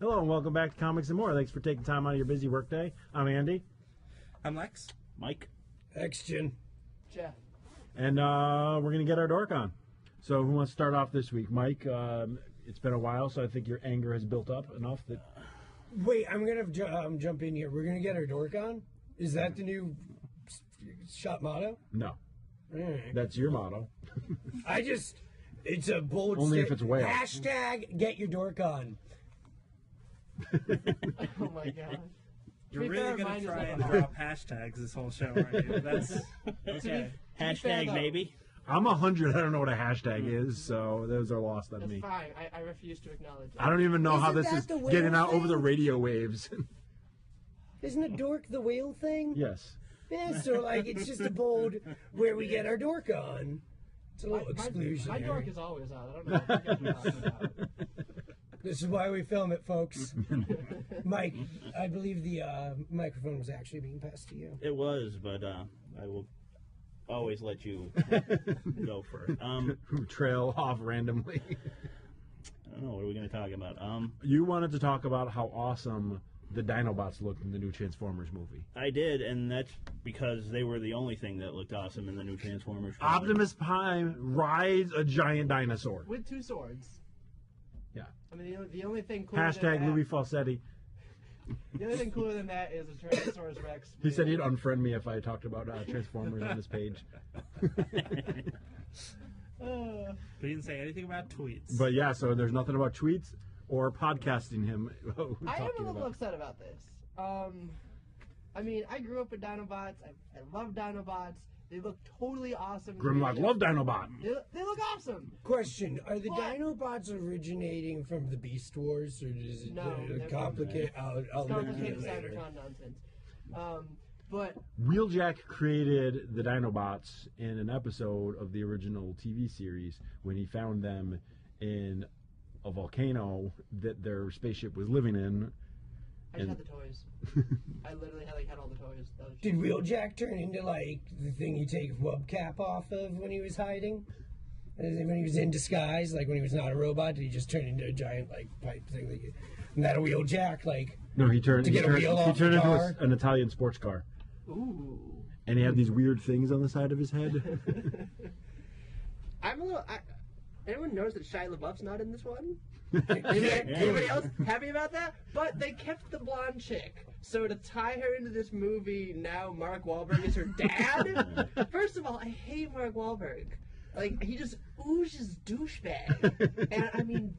Hello and welcome back to Comics and More. Thanks for taking time out of your busy workday. I'm Andy. I'm Lex. Mike. X-Gen. Jeff. And we're going to get our dork on. So who wants to start off this week? Mike, it's been a while, so I think your anger has built up enough that... Wait, I'm going to jump in here. We're going to get our dork on? Is that the new shop motto? No. Right. That's your motto. It's a bold Only if it's whale. Hashtag get your dork on. Oh my gosh. You're really going to try and drop hashtags this whole show, aren't you? That's okay. Hashtag though, maybe. I'm 100. I don't know what a hashtag is, so those are lost on That's me. fine. I refuse to acknowledge it. I don't even know how Isn't this that is the whale getting out over the thing? radio waves. Isn't a dork the whale thing? Yes. Yeah, so it's just a bold where we get our dork on. It's a little exclusion. My dork is always out. I don't know what you guys are talking about. This is why we film it, folks. Mike, I believe the microphone was actually being passed to you. It was, but I will always let you go first. Trail off randomly. I don't know. What are we going to talk about? You wanted to talk about how awesome the Dinobots looked in the new Transformers movie. I did, and that's because they were the only thing that looked awesome in the new Transformers film. Optimus Prime rides a giant dinosaur. With two swords. Yeah. I mean, the only thing cooler Hashtag than that, Louis Falsetti. the only thing cooler than that is a Tyrannosaurus Rex. He said he'd unfriend me if I talked about Transformers on his page. We didn't say anything about tweets. But yeah, so there's nothing about tweets or podcasting him. I am a little upset about this. I mean, I grew up with Dinobots. I love Dinobots. They look totally awesome. Grimlock love Dinobot. They look awesome. Question: are the What? Dinobots originating from the Beast Wars, or does it No, they're complicate? I'll look into Complicated it later. Cybertron nonsense. But Wheeljack created the Dinobots in an episode of the original TV series when he found them in a volcano that their spaceship was living in. I just had the toys. I literally had all the toys. That was Did Wheeljack turn into the thing you take Wubcap off of when he was hiding? When he was in disguise, when he was not a robot, did he just turn into a giant pipe thing? And that a Wheeljack, No, he turned. To get a wheel off he turned the into car? an Italian sports car, Ooh. and he had these weird things on the side of his head. I'm a little. Anyone knows that Shia LaBeouf's not in this one? Anybody else happy about that? But they kept the blonde chick. So to tie her into this movie, now Mark Wahlberg is her dad? First of all, I hate Mark Wahlberg. He just oozes douchebag. And I mean,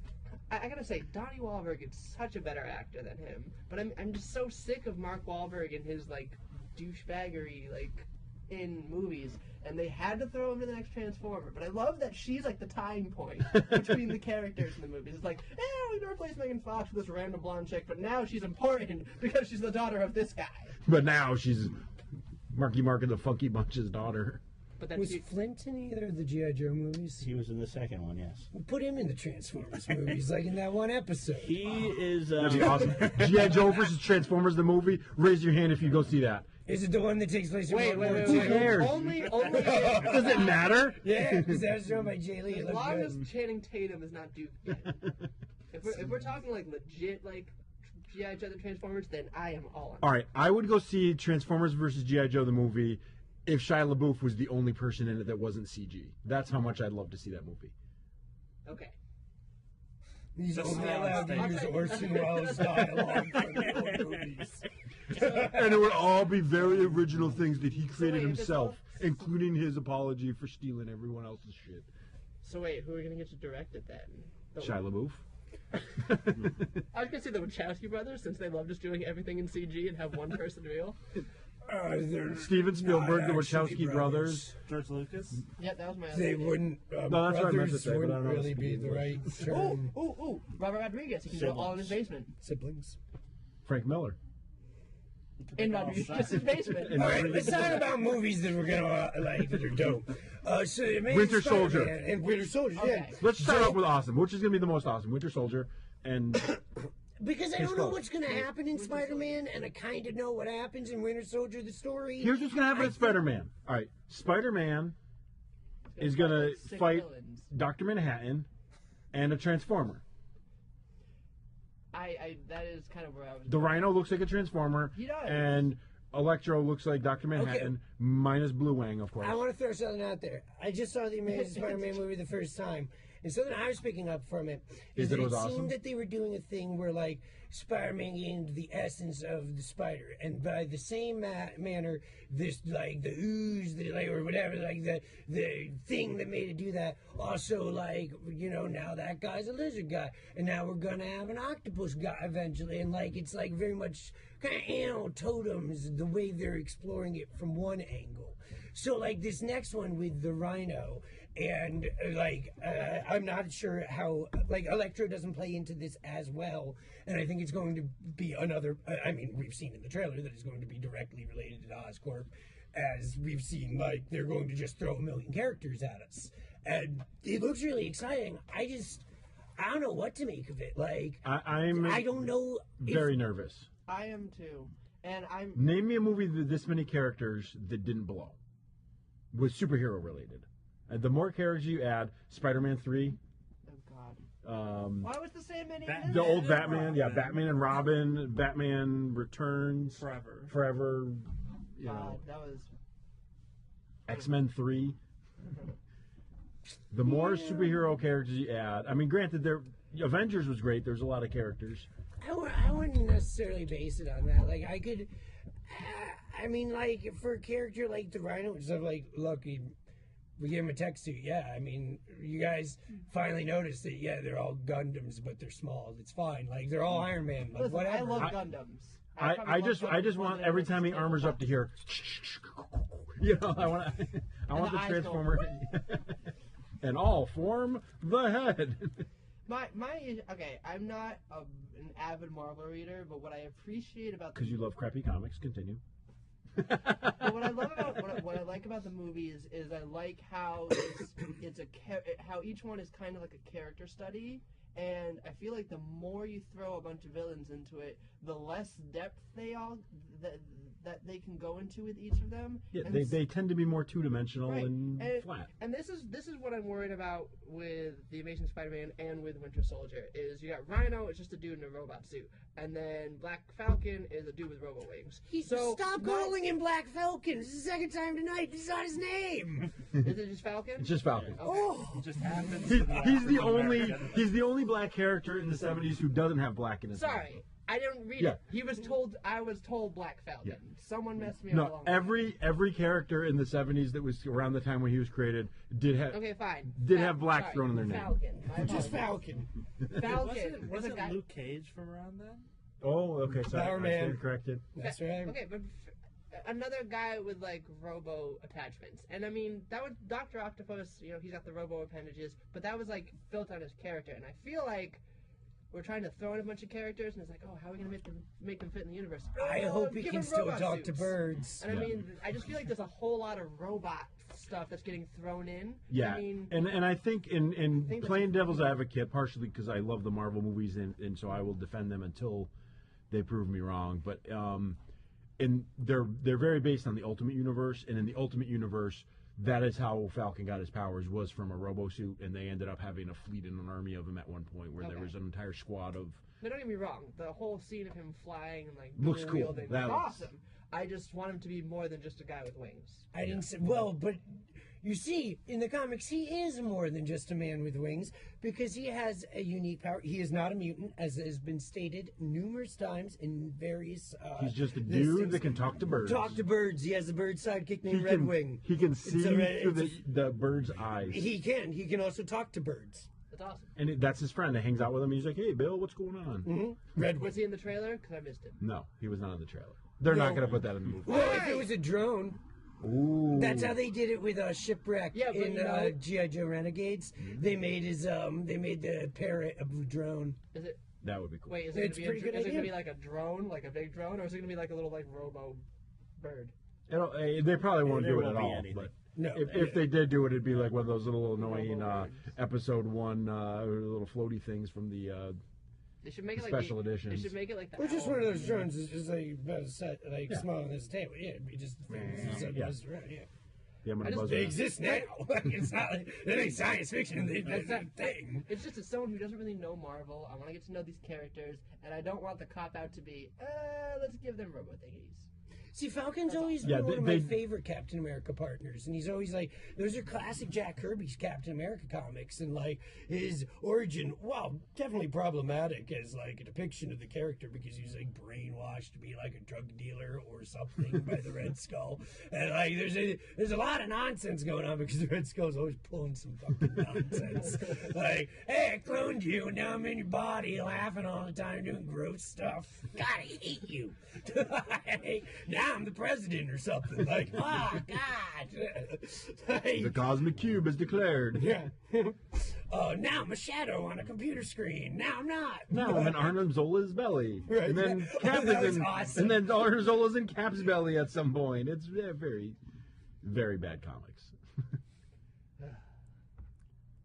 I gotta say, Donnie Wahlberg is such a better actor than him. But I'm just so sick of Mark Wahlberg and his douchebaggery in movies, and they had to throw him to the next Transformer. But I love that she's the tying point between the characters in the movies. It's we replaced Megan Fox with this random blonde chick, but now she's important because she's the daughter of this guy. But now she's Marky Mark and the Funky Bunch's daughter. But then Was Flint in either of the G.I. Joe movies? He was in the second one, yes. Put him in the Transformers movies, in that one episode. He is. That'd be awesome. G.I. Joe versus Transformers, the movie. Raise your hand if you go see that. Is it the one that takes place in wait. World War II? Who cares? Only. Does it matter? Yeah, because that was shown by Jay Lee. It As looked long good. as Channing Tatum is not Duke yet. If we're talking legit G.I. Joe the Transformers, then I am all on. All right, I would go see Transformers versus G.I. Joe the movie if Shia LaBeouf was the only person in it that wasn't CG. That's how much I'd love to see that movie. Okay. He's Just only now allowed to it's use like- Orson Welles dialogue from the old movies. And it would all be very original things that he created wait, if it's himself, all- including his apology for stealing everyone else's shit. So wait, who are we gonna get to direct it then? Shia LaBeouf. I was gonna say the Wachowski brothers, since they love just doing everything in CG and have one person real. They're Steven Spielberg, the not Wachowski actually brothers. George Lucas? Yeah, that was my. They other wouldn't. No, that's what I meant to brothers say, but I don't wouldn't know really the be the right term. Ooh! Robert Rodriguez. He can do it all in his basement. Siblings. Frank Miller. In Rodriguez's basement. All right, let's talk about movies that we're gonna that are dope. So it made Winter Spider-Man Soldier. and Winter Soldier. Okay. Yeah. Let's start off with awesome. Which is going to be the most awesome? Winter Soldier and Because I Case don't know closed. what's going to happen in Spider-Man, and I kind of know what happens in Winter Soldier, the story. here's what's going to happen with Spider-Man. All right, Spider-Man is going to Sick fight villains. Dr. Manhattan and a Transformer. that is kind of where I was. The Rhino looks like a Transformer. He does. And Electro looks like Dr. Manhattan, minus Blue Wang, of course. I want to throw something out there. I just saw the Amazing Spider-Man movie the first time, and something I was picking up from it is that it awesome? seemed that they were doing a thing where, like, Spider-Man gained the essence of the spider, and by the same manner, this, like, the ooze, or whatever, like, the thing that made it do that, also, like, now that guy's a lizard guy, and now we're gonna have an octopus guy eventually, and, like, it's, like, very much kind of animal totems, the way they're exploring it from one angle. So, like, this next one with the Rhino, and, I'm not sure how, like, Electro doesn't play into this as well, and I think it's going to be another, we've seen in the trailer that it's going to be directly related to Oscorp, as we've seen, like, they're going to just throw a million characters at us. And it looks really exciting. I don't know what to make of it. Like, I don't know. Very nervous. I am too. And I'm... Name me a movie with this many characters that didn't blow. Was superhero related. And the more characters you add, Spider-Man 3. Oh, God. Why was the Sandman even The old Batman, Batman and Robin, Batman Returns. Forever. That was... X-Men 3. The more superhero characters you add, granted, Avengers was great. There's a lot of characters. I wouldn't necessarily base it on that. Like, I could, for a character like the Rhino, it's like, look, we gave him a tech suit. Yeah, you guys finally noticed that. Yeah, they're all Gundams, but they're small. It's fine. Like, they're all Iron Man. Like, listen, whatever. I love Gundams. I just want every time he armors up to hear, I want the Transformer, and all form the head. Okay, I'm not an avid Marvel reader, but what I appreciate about because you love crappy comics. Continue. But what I love about what I like about the movie is I like how how each one is kind of like a character study, and I feel like the more you throw a bunch of villains into it, the less depth that they can go into with each of them. Yeah, they tend to be more two-dimensional and flat. And this is what I'm worried about with the Amazing Spider-Man and with Winter Soldier. Is you got Rhino, it's just a dude in a robot suit, and then Black Falcon is a dude with robo wings. Stop calling him Black Falcon. This is the second time tonight. This is not his name. Is it just Falcon? It's just Falcon. Okay. Oh, It just happens. He's the only black character in the '70s who doesn't have black in his name. Sorry. I didn't read it. I was told Black Falcon. Yeah. Someone messed me up. No, every character in the '70s that was around the time when he was created did have have black thrown in their name. Falcon. just Falcon. Falcon. Wasn't Luke Cage from around then? Oh, okay. Sorry, Power I Man. stand corrected. That's right. Okay, but another guy with like robo attachments, and that was Dr. Octopus. He's got the robo appendages, but that was like built on his character, and I feel like we're trying to throw in a bunch of characters, and it's like, oh, how are we going to make them fit in the universe? I hope he give can them still robot talk suits. to birds. And I just feel like there's a whole lot of robot stuff that's getting thrown in. Yeah, and I think in playing devil's advocate, partially because I love the Marvel movies, and so I will defend them until they prove me wrong. But and they're very based on the Ultimate Universe, and in the Ultimate Universe, that is how Falcon got his powers, was from a robo suit, and they ended up having a fleet and an army of them at one point, where there was an entire squad of... But don't get me wrong, the whole scene of him flying and like looks cool. wielding That is looks awesome. I just want him to be more than just a guy with wings. I didn't say, but you see, in the comics, he is more than just a man with wings, because he has a unique power. He is not a mutant, as has been stated numerous times in various... He's just a dude that can talk to birds. Talk to birds. He has a bird sidekick named Red Wing. He can see through the bird's eyes. He can. He can also talk to birds. That's awesome. And that's his friend that hangs out with him. He's like, hey, Bill, what's going on? Mm-hmm. Red Wing. Was he in the trailer? Because I missed him. No, he was not in the trailer. They're not going to put that in the movie. Well, if it was a drone... Ooh. That's how they did it with Shipwreck in G.I. Joe Renegades. They made the parrot a blue drone. Is it? That would be cool. Wait, is it going to be like a drone, like a big drone, or is it going to be like a little like robo bird? They probably won't do it at all. Anything. But No, if they did do it, it'd be like one of those little annoying episode 1 little floaty things from the They should make it special like editions. They should make it like that. Or just one of those drones is just like about a set, like smaller than this table. Yeah, it'd be just the thing. Yeah. Yeah, I'm gonna I just- buzz They her. exist now. It's not like it ain't science fiction. It's a thing. It's just as someone who doesn't really know Marvel, I want to get to know these characters, and I don't want the cop out to be, let's give them robo thingies. See, Falcon's always Yeah, been one of they- my favorite Captain America partners, and he's always like, those are classic Jack Kirby's Captain America comics, and like his origin, well, definitely problematic as like a depiction of the character because he was like brainwashed to be like a drug dealer or something by the Red Skull, and like there's a lot of nonsense going on because the Red Skull's always pulling some fucking nonsense, like, hey, I cloned you, and now I'm in your body, laughing all the time, doing gross stuff. God, I hate you. Now I'm the president or something. Like, oh, God. Like, The cosmic cube is declared. yeah. Now I'm a shadow on a computer screen. Now I'm not. Now I'm in Arnim Zola's belly. Right. And then Cap That is was in, awesome. and then Arnim Zola's in Cap's belly at some point. It's very, very bad comics.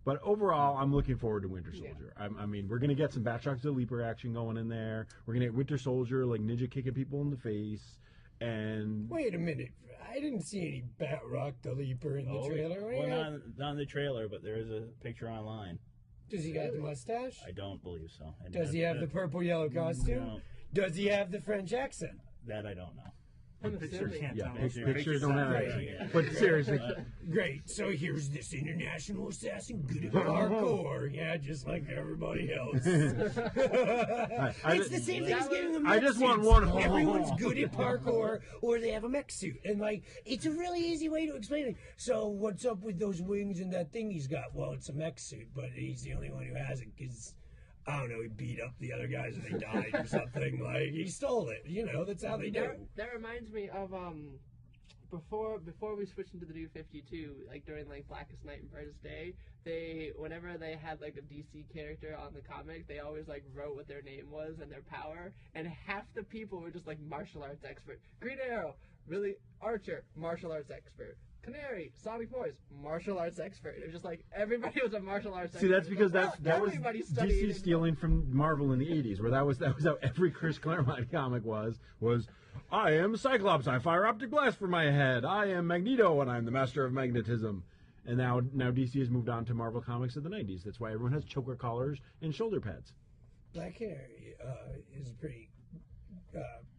But overall, I'm looking forward to Winter Soldier. I mean, we're going to get some Batroc the Leaper action going in there. We're going to get Winter Soldier, like ninja kicking people in the face. And Wait a minute. I didn't see any Batroc the Leaper in the trailer. What do you Well, got? not in the trailer, but there is a picture online. Does he got the mustache? I don't believe so. And Does he have the purple yellow costume? No, Does he have the French accent? that I don't know. I'm Picture assuming. can't yeah, tell us. pictures don't have Right. anything. But seriously, Great. So here's this international assassin, good at parkour. Yeah, just like everybody else. It's the same thing as getting the mech I just want suits. one. Everyone's good at parkour, or they have a mech suit, and like it's a really easy way to explain it. So what's up with those wings and that thing he's got? Well, it's a mech suit, but he's the only one who has it because I don't know, he beat up the other guys and they died or something. Like he stole it. You know, that's how they do. That reminds me of before we switched into the New 52, like during like Blackest Night and Brightest Day, whenever they had like a DC character on the comic, they always like wrote what their name was and their power, and half the people were just like martial arts expert. Green Arrow, really Archer, martial arts expert. Canary, Sonic Boys, martial arts expert. It was just like everybody was a martial arts expert. See, that's because Like, that was everybody studied DC stealing from Marvel in the 80s, where that was how every Chris Claremont comic was I am Cyclops, I fire optic blast from my head. I am Magneto, and I'm the master of magnetism. And now DC has moved on to Marvel comics of the 90s. That's why everyone has choker collars and shoulder pads. Black Canary is a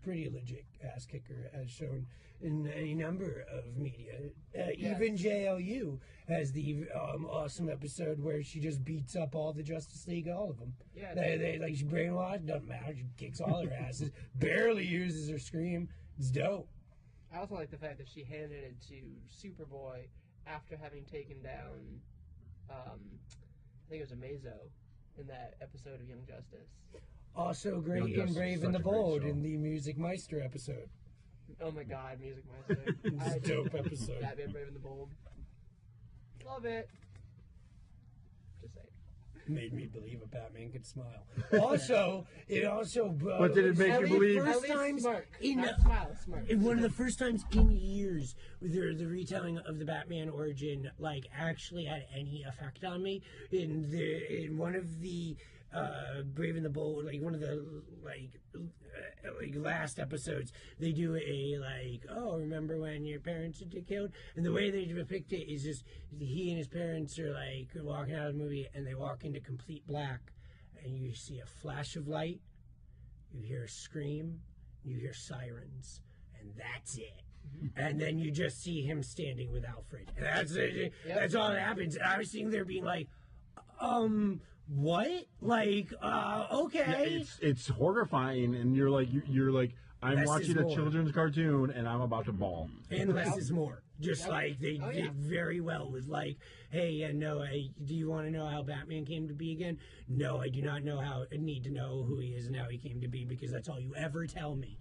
pretty legit ass kicker, as shown in a number of media. Even JLU has the awesome episode where she just beats up all the Justice League, all of them. Yeah, they like, she brainwashed, doesn't matter, she kicks all their asses, barely uses her scream. It's dope. I also like the fact that she handed it to Superboy after having taken down, I think it was Amazo in that episode of Young Justice. Also great Young in Justice Brave is and the such a great Bold show. in the Music Meister episode. Oh my God, Music Meister. It's a dope episode. Batman Brave and the Bold. Love it. Just saying. Made me believe a Batman could smile. Also, But did it make At you least- believe? at First least times smirk. in Not smile, smirk. one of the first times in years where the retelling of the Batman origin like actually had any effect on me. In one of the Brave and the Bold, like one of the like last episodes, they do a like, oh, remember when your parents would get killed? And the way they depict it is just he and his parents are like walking out of the movie, and they walk into complete black, and you see a flash of light, you hear a scream, you hear sirens, and that's it. And then you just see him standing with Alfred. And that's it. That's all that happens. And I was sitting there being like, what? Like, okay. It's horrifying, and you're like I'm Less is watching a more. children's cartoon, and I'm about to bawl. And less is more. Just like they did very well with like, hey, do you want to know how Batman came to be again? No, I do not know how. I need to know who he is and how he came to be because that's all you ever tell me.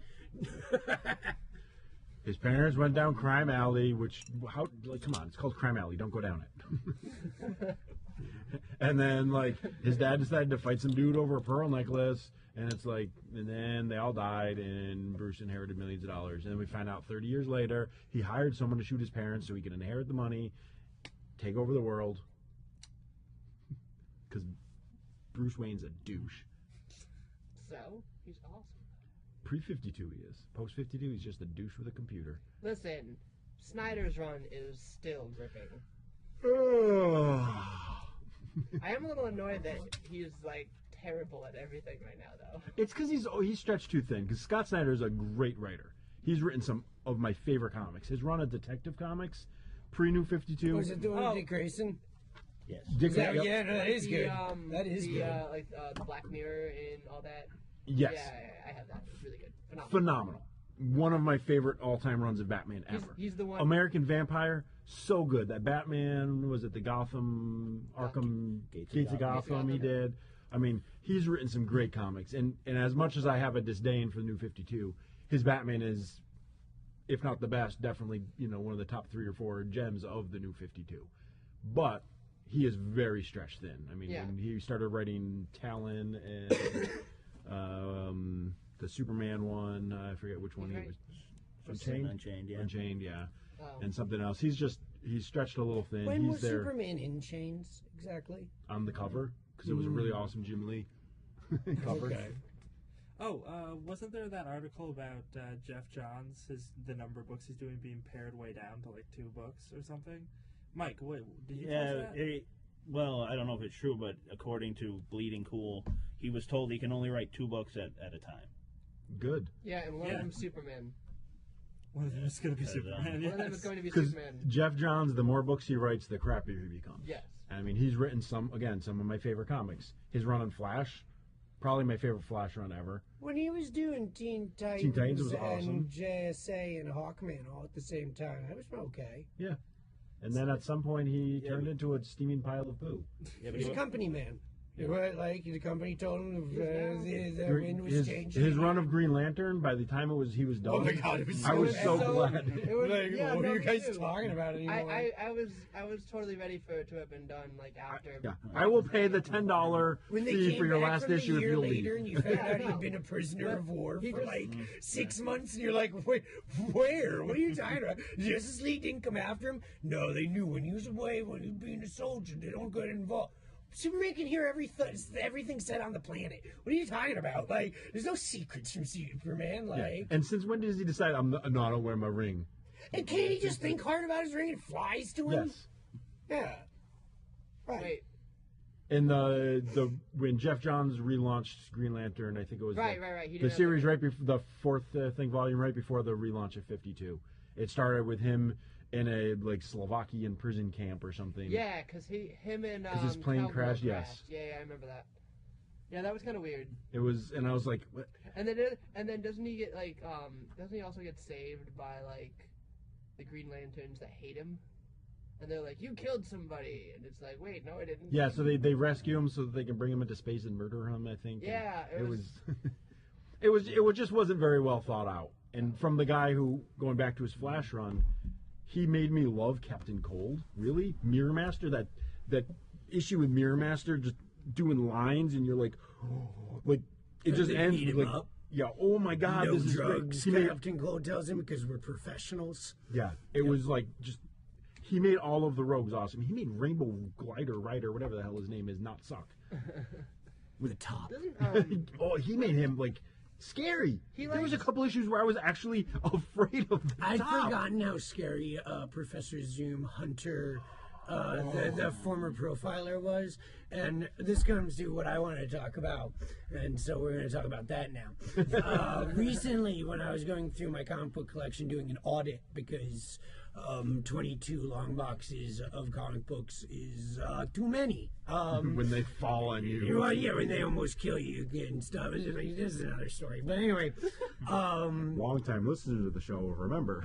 His parents went down Crime Alley, come on, it's called Crime Alley. Don't go down it. And then, like, his dad decided to fight some dude over a pearl necklace, and it's like, and then they all died, and Bruce inherited millions of dollars. And then we find out 30 years later, he hired someone to shoot his parents so he could inherit the money, take over the world, because Bruce Wayne's a douche. So, he's awesome. Pre-52 he is. Post-52 he's just a douche with a computer. Listen, Snyder's run is still gripping. I am a little annoyed that he's like terrible at everything right now, though. It's because he's stretched too thin. Because Scott Snyder is a great writer. He's written some of my favorite comics. His run of Detective Comics, pre-New 52. Was it the one with Dick Grayson? Yes. Yep. Yeah, no, that is good. That is good. Like the Black Mirror and all that. Yes. Yeah, I have that. It's really good. Phenomenal. One of my favorite all-time runs of Batman ever. He's the one. American Vampire, so good. That Batman, was it the Gotham, Arkham, Gates of Gotham he did. I mean, he's written some great comics. And as much as I have a disdain for the New 52, his Batman is, if not the best, definitely, one of the top 3 or 4 gems of the New 52. But he is very stretched thin. I mean, when he started writing Talon and the Superman one, I forget which one he was. Unchained, yeah. Oh. And something else. He's stretched a little thin. When was Superman in chains, exactly? On the cover, because it was a really awesome Jim Lee cover. Okay. Oh, wasn't there that article about Jeff Johns, the number of books he's doing being pared way down to like 2 books or something? Mike, what did you catch that? Well, I don't know if it's true, but according to Bleeding Cool, he was told he can only write 2 books at a time. Good. Yeah, and one of them Superman. One of them is going to be Superman. One of them is going to be Because Superman. Jeff Johns, the more books he writes, the crappier he becomes. Yes. I mean, he's written some of my favorite comics. His run on Flash, probably my favorite Flash run ever. When he was doing Teen Titans was awesome. and JSA and Hawkman all at the same time, that was okay. Yeah. And then at some point he turned into a steaming pile of poo. Yeah, He's a company man. Like the company told him the wind was changing. His run of Green Lantern, by the time he was done, Oh my God! It was I was so glad. What are you guys talking about anymore? I was totally ready for it to have been done like after. Yeah, I will pay the $10 when they fee came for your back last from the issue if year you'll later leave. and you found out he'd been a prisoner of war for like 6 months, and you're like, wait, where? What are you talking about? Justice League didn't come after him? No, they knew when he was away, when he was being a soldier, they don't get involved. Superman can hear everything said on the planet. What are you talking about? Like, there's no secrets from Superman. Like, Yeah. And since when does he decide I don't wear my ring? And can't he just think hard about his ring and flies to him? Yes. Yeah. Right. Wait. And the when Jeff Johns relaunched Green Lantern, I think it was Right. He did the series right before the 4th volume, right before the relaunch of 52. It started with him in a Slovakian prison camp or something. Yeah, because him and his plane crashed. Yes. Yeah, I remember that. Yeah, that was kind of weird. It was, and I was like, what? And then doesn't he get doesn't he also get saved by the Green Lanterns that hate him? And they're like, you killed somebody, and it's like, wait, no, I didn't. Yeah, so they rescue him so that they can bring him into space and murder him. I think. Yeah, it just wasn't very well thought out. And from the guy who, going back to his Flash run, he made me love Captain Cold. Really, Mirror Master. That issue with Mirror Master just doing lines, and you're like, it just ends with like, yeah, oh my God, no this is drugs. great. Captain Cold tells him because we're professionals. Yeah, it was like just. He made all of the rogues awesome. He made Rainbow Glider, whatever the hell his name is, not suck. With a top. He made him scary. There was a couple issues where I was actually afraid of the I'd top. forgotten how scary Professor Zoom Hunter, the former profiler, was. And this comes to what I want to talk about. And so we're going to talk about that now. Recently, when I was going through my comic book collection doing an audit, because 22 long boxes of comic books is too many. When they fall on you. Well, yeah, when they almost kill you and stuff. This is another story. But anyway. Long-time listeners of the show will remember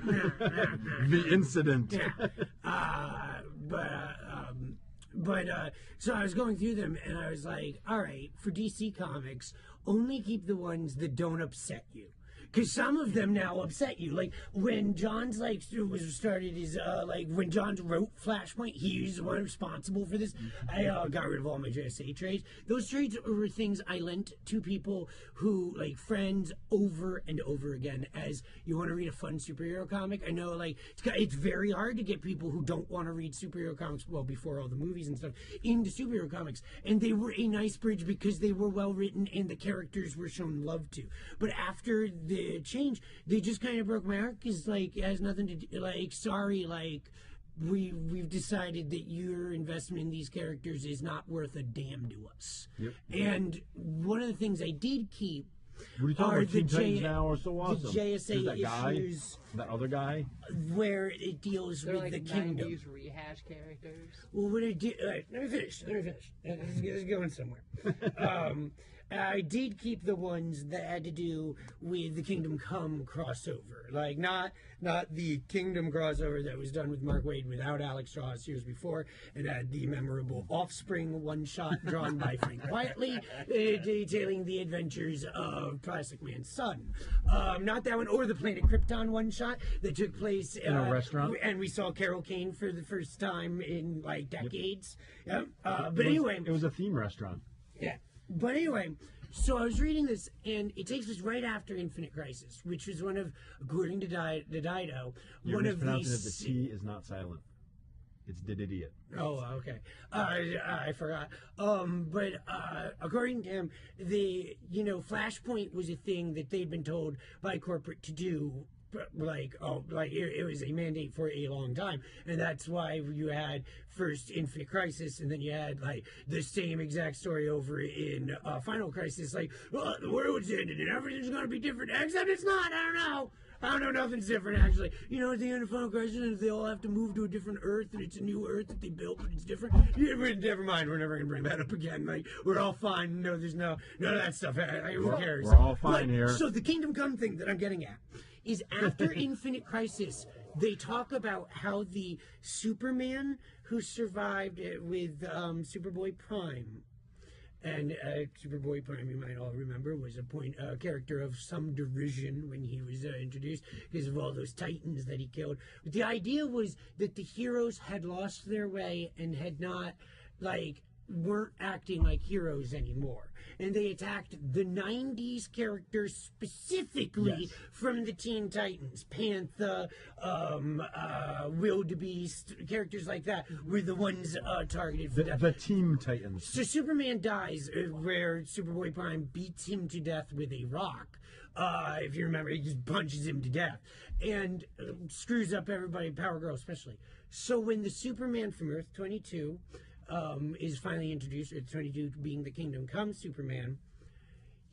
the incident. So I was going through them, and I was like, all right, for DC Comics, only keep the ones that don't upset you. Because some of them now upset you. Like, when Johns, started his, when Johns wrote Flashpoint, he was the one responsible for this. I got rid of all my JSA trades. Those trades were things I lent to people who, friends over and over again, as you want to read a fun superhero comic. I know, it's very hard to get people who don't want to read superhero comics, well, before all the movies and stuff, into superhero comics. And they were a nice bridge because they were well written and the characters were shown love to. But after the change. They just kind of broke my heart because, like, it has nothing to do, like, sorry, like, we've decided that your investment in these characters is not worth a damn to us. Yep. And one of the things I did keep What are you talking about? Teen Titans Now are so awesome. the JSA There's that issues, guy, that other guy. where it deals They're with like the kingdom. 90s rehash characters. Well, what I did, let me finish. This is going somewhere. I did keep the ones that had to do with the Kingdom Come crossover, like not the Kingdom crossover that was done with Mark Waid without Alex Ross years before, and had the memorable Offspring one-shot drawn by Frank Quietly, detailing the adventures of Plastic Man's son. Not that one, or the Planet Krypton one-shot that took place in a restaurant, and we saw Carol Kane for the first time in like decades. Yep. But anyway, it was a theme restaurant. Yeah. But anyway, so I was reading this, and it takes us right after Infinite Crisis, which was one of, according to Dido, You're one of mispronouncing these. it. The T is not silent. It's did idiot. Oh, okay. I forgot. But according to him, Flashpoint was a thing that they'd been told by corporate to do. It was a mandate for a long time, and that's why you had first Infinite Crisis, and then you had like the same exact story over in Final Crisis. Like, well, the world's ended and everything's gonna be different, except it's not. I don't know. Nothing's different actually. At the end of Final Crisis, they all have to move to a different Earth, and it's a new Earth that they built, but it's different. Yeah, never mind. We're never gonna bring that up again. Like, we're all fine. No, there's none of that stuff. Who cares? We're all fine here. So the Kingdom Come thing that I'm getting at is after Infinite Crisis, they talk about how the Superman who survived with Superboy Prime, and Superboy Prime, you might all remember, was a character of some derision when he was introduced because of all those Titans that he killed. But the idea was that the heroes had lost their way and had not, weren't acting like heroes anymore. And they attacked the 90s characters specifically from the Teen Titans. Panther, Wildebeest, characters like that were the ones targeted for the Teen Titans. So Superman dies, where Superboy Prime beats him to death with a rock. If you remember, he just punches him to death. And screws up everybody, Power Girl especially. So when the Superman from Earth 22... is finally introduced, Earth 22 being the Kingdom Come Superman,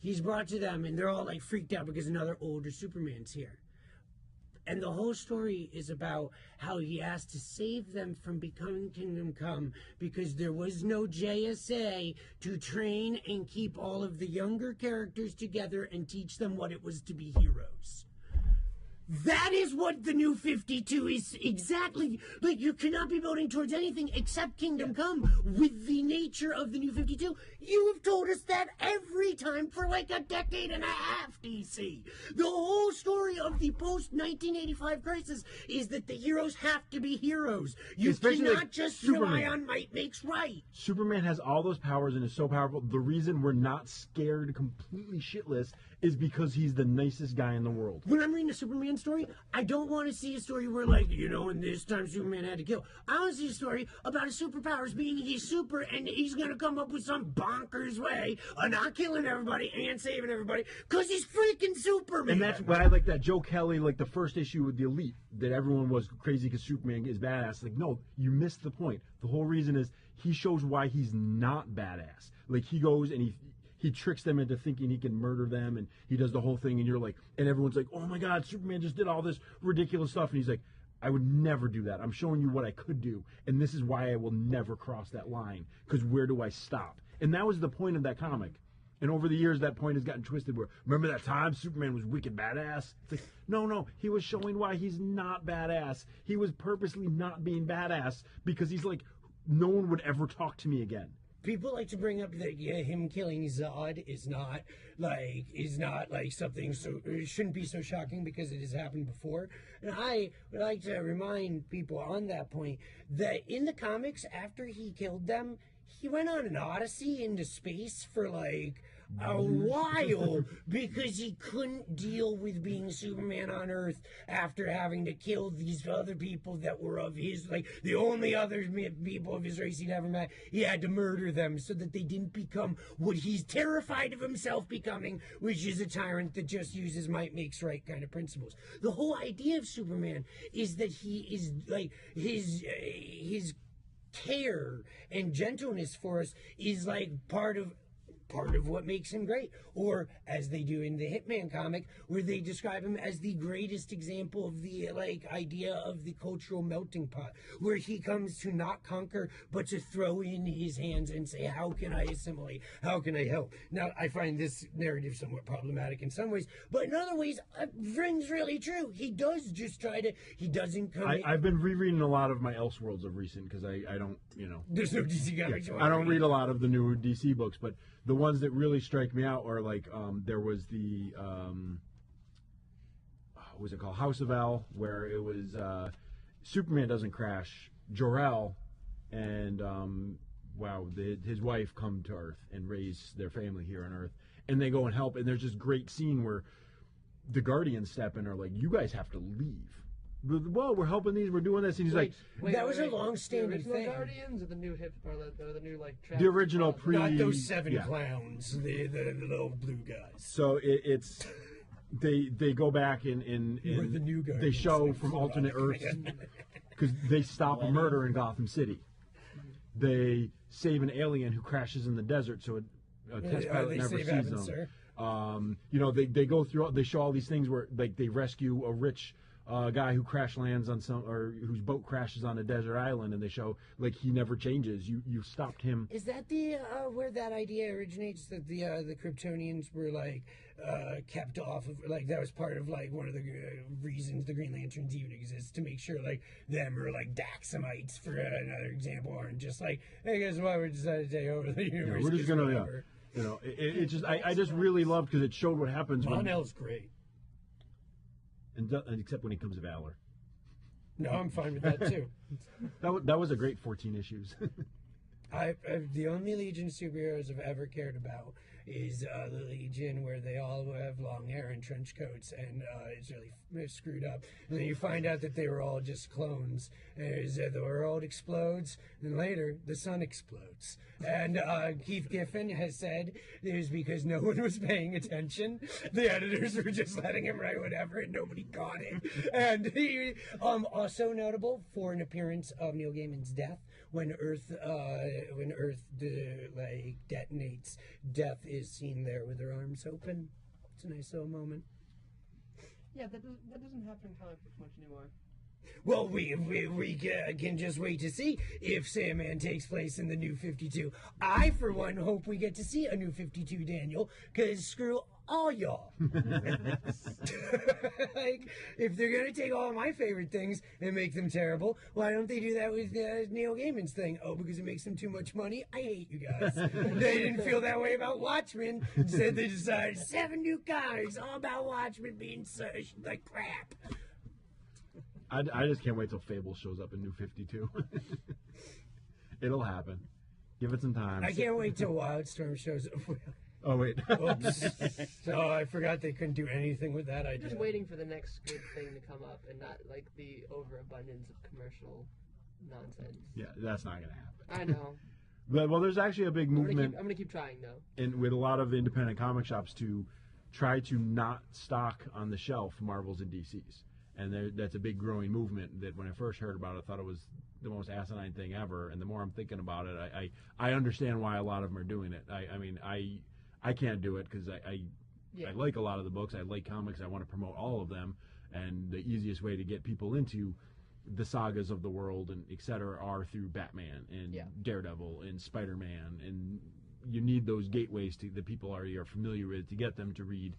he's brought to them, and they're all freaked out because another older Superman's here. And the whole story is about how he has to save them from becoming Kingdom Come because there was no JSA to train and keep all of the younger characters together and teach them what it was to be heroes. That is what the New 52 is exactly. You cannot be voting towards anything except Kingdom Come with the nature of the New 52. You have told us that every time for a decade and a half, DC. The whole story of the post-1985 crisis is that the heroes have to be heroes. You cannot just rely on might makes right. Superman has all those powers and is so powerful. The reason we're not scared completely shitless is because he's the nicest guy in the world. When I'm reading a Superman story, I don't want to see a story where, and this time Superman had to kill. I want to see a story about his superpowers being he's super and he's going to come up with some bonkers way of not killing everybody and saving everybody because he's freaking Superman. And that's why I like that Joe Kelly, the first issue with the Elite, that everyone was crazy because Superman is badass. No, you missed the point. The whole reason is he shows why he's not badass. He goes and he tricks them into thinking he can murder them, and he does the whole thing, and you're and everyone's like, oh my God, Superman just did all this ridiculous stuff, and he's like, I would never do that. I'm showing you what I could do, and this is why I will never cross that line, because where do I stop? And that was the point of that comic. And over the years, that point has gotten twisted where, remember that time Superman was wicked badass? It's no, he was showing why he's not badass. He was purposely not being badass, because he's no one would ever talk to me again. People like to bring up that him killing Zod is not something so it shouldn't be so shocking because it has happened before. And I would like to remind people on that point that in the comics, after he killed them, he went on an odyssey into space for a while because he couldn't deal with being Superman on Earth after having to kill these other people that were of his, like, the only other people of his race he'd ever met. He had to murder them so that they didn't become what he's terrified of himself becoming, which is a tyrant that just uses might makes right kind of principles. The whole idea of Superman is that he is, like, his care and gentleness for us is, like, part of what makes him great. Or, as they do in the Hitman comic, where they describe him as the greatest example of the, like, idea of the cultural melting pot, where he comes to not conquer, but to throw in his hands and say, how can I assimilate? How can I help? Now, I find this narrative somewhat problematic in some ways, but in other ways, rings really true. He does just try to, he doesn't come I've been rereading a lot of my Elseworlds of recent, because I don't, There's no DC comics. I don't read a lot of the new DC books, but the ones that really strike me out are, like, there was the, what was it called? House of L, where it was, Superman doesn't crash. Jor-El and, his wife come to Earth and raise their family here on Earth. And they go and help, and there's this great scene where the Guardians step in and are like, you guys have to leave. Well, we're helping these, we're doing this, and he's like, that was a long-standing thing. thing. The Guardians or the new the new, like, the original not those seven clowns, the little blue guys. So it's they go back and the new guys. They show from alternate Earths because they stop a murder in Gotham City. They save an alien who crashes in the desert, so a test pilot never sees them. They go through. They show all these things where, like, they rescue a rich guy who crash lands on whose boat crashes on a desert island, and they show, like, he never changes. You stopped him. Is that the where that idea originates? That the Kryptonians were, like, kept off of, like, that was part of, like, one of the reasons the Green Lanterns even exist, to make sure, like, them or, like, Daxamites, for another example, aren't just like, hey, guess what, we decided to take over the universe. We're just gonna it just I just really loved, because it showed what happens when Mon-El's great. And except when he comes to Valor. No, I'm fine with that too. that was a great 14 issues. The only Legion superheroes I've ever cared about is the Legion, where they all have long hair and trench coats, and it's really screwed up. And then you find out that they were all just clones. The world explodes, and later the sun explodes. And Keith Giffen has said it was because no one was paying attention. The editors were just letting him write whatever, and nobody got it. And he also notable for an appearance of Neil Gaiman's death. When Earth detonates, Death is seen there with her arms open. It's a nice little moment. Yeah, that doesn't happen in comic books much anymore. Well, we can just wait to see if Sandman takes place in the New 52. I, for one, hope we get to see a New 52, Daniel, because screw all y'all. Like, if they're going to take all of my favorite things and make them terrible, why don't they do that with Neil Gaiman's thing? Oh, because it makes them too much money? I hate you guys. They didn't feel that way about Watchmen. Instead, they decided 7 new comics all about Watchmen being such like crap. I just can't wait till Fable shows up in New 52. It'll happen. Give it some time. I can't wait till Wildstorm shows up. Oh, wait. Oops. Oh, I forgot they couldn't do anything with that idea. I'm just waiting for the next good thing to come up, and not, like, the overabundance of commercial nonsense. Yeah, that's not going to happen. I know. Well, there's actually a big movement. I'm gonna keep trying, though. And with a lot of independent comic shops to try to not stock on the shelf Marvels and DCs. And that's a big growing movement that when I first heard about it, I thought it was the most asinine thing ever. And the more I'm thinking about it, I understand why a lot of them are doing it. I mean, I can't do it because I like a lot of the books. I like comics. I want to promote all of them. And the easiest way to get people into the sagas of the world and et cetera are through Batman and Daredevil and Spider-Man. And you need those gateways that people are familiar with to get them to read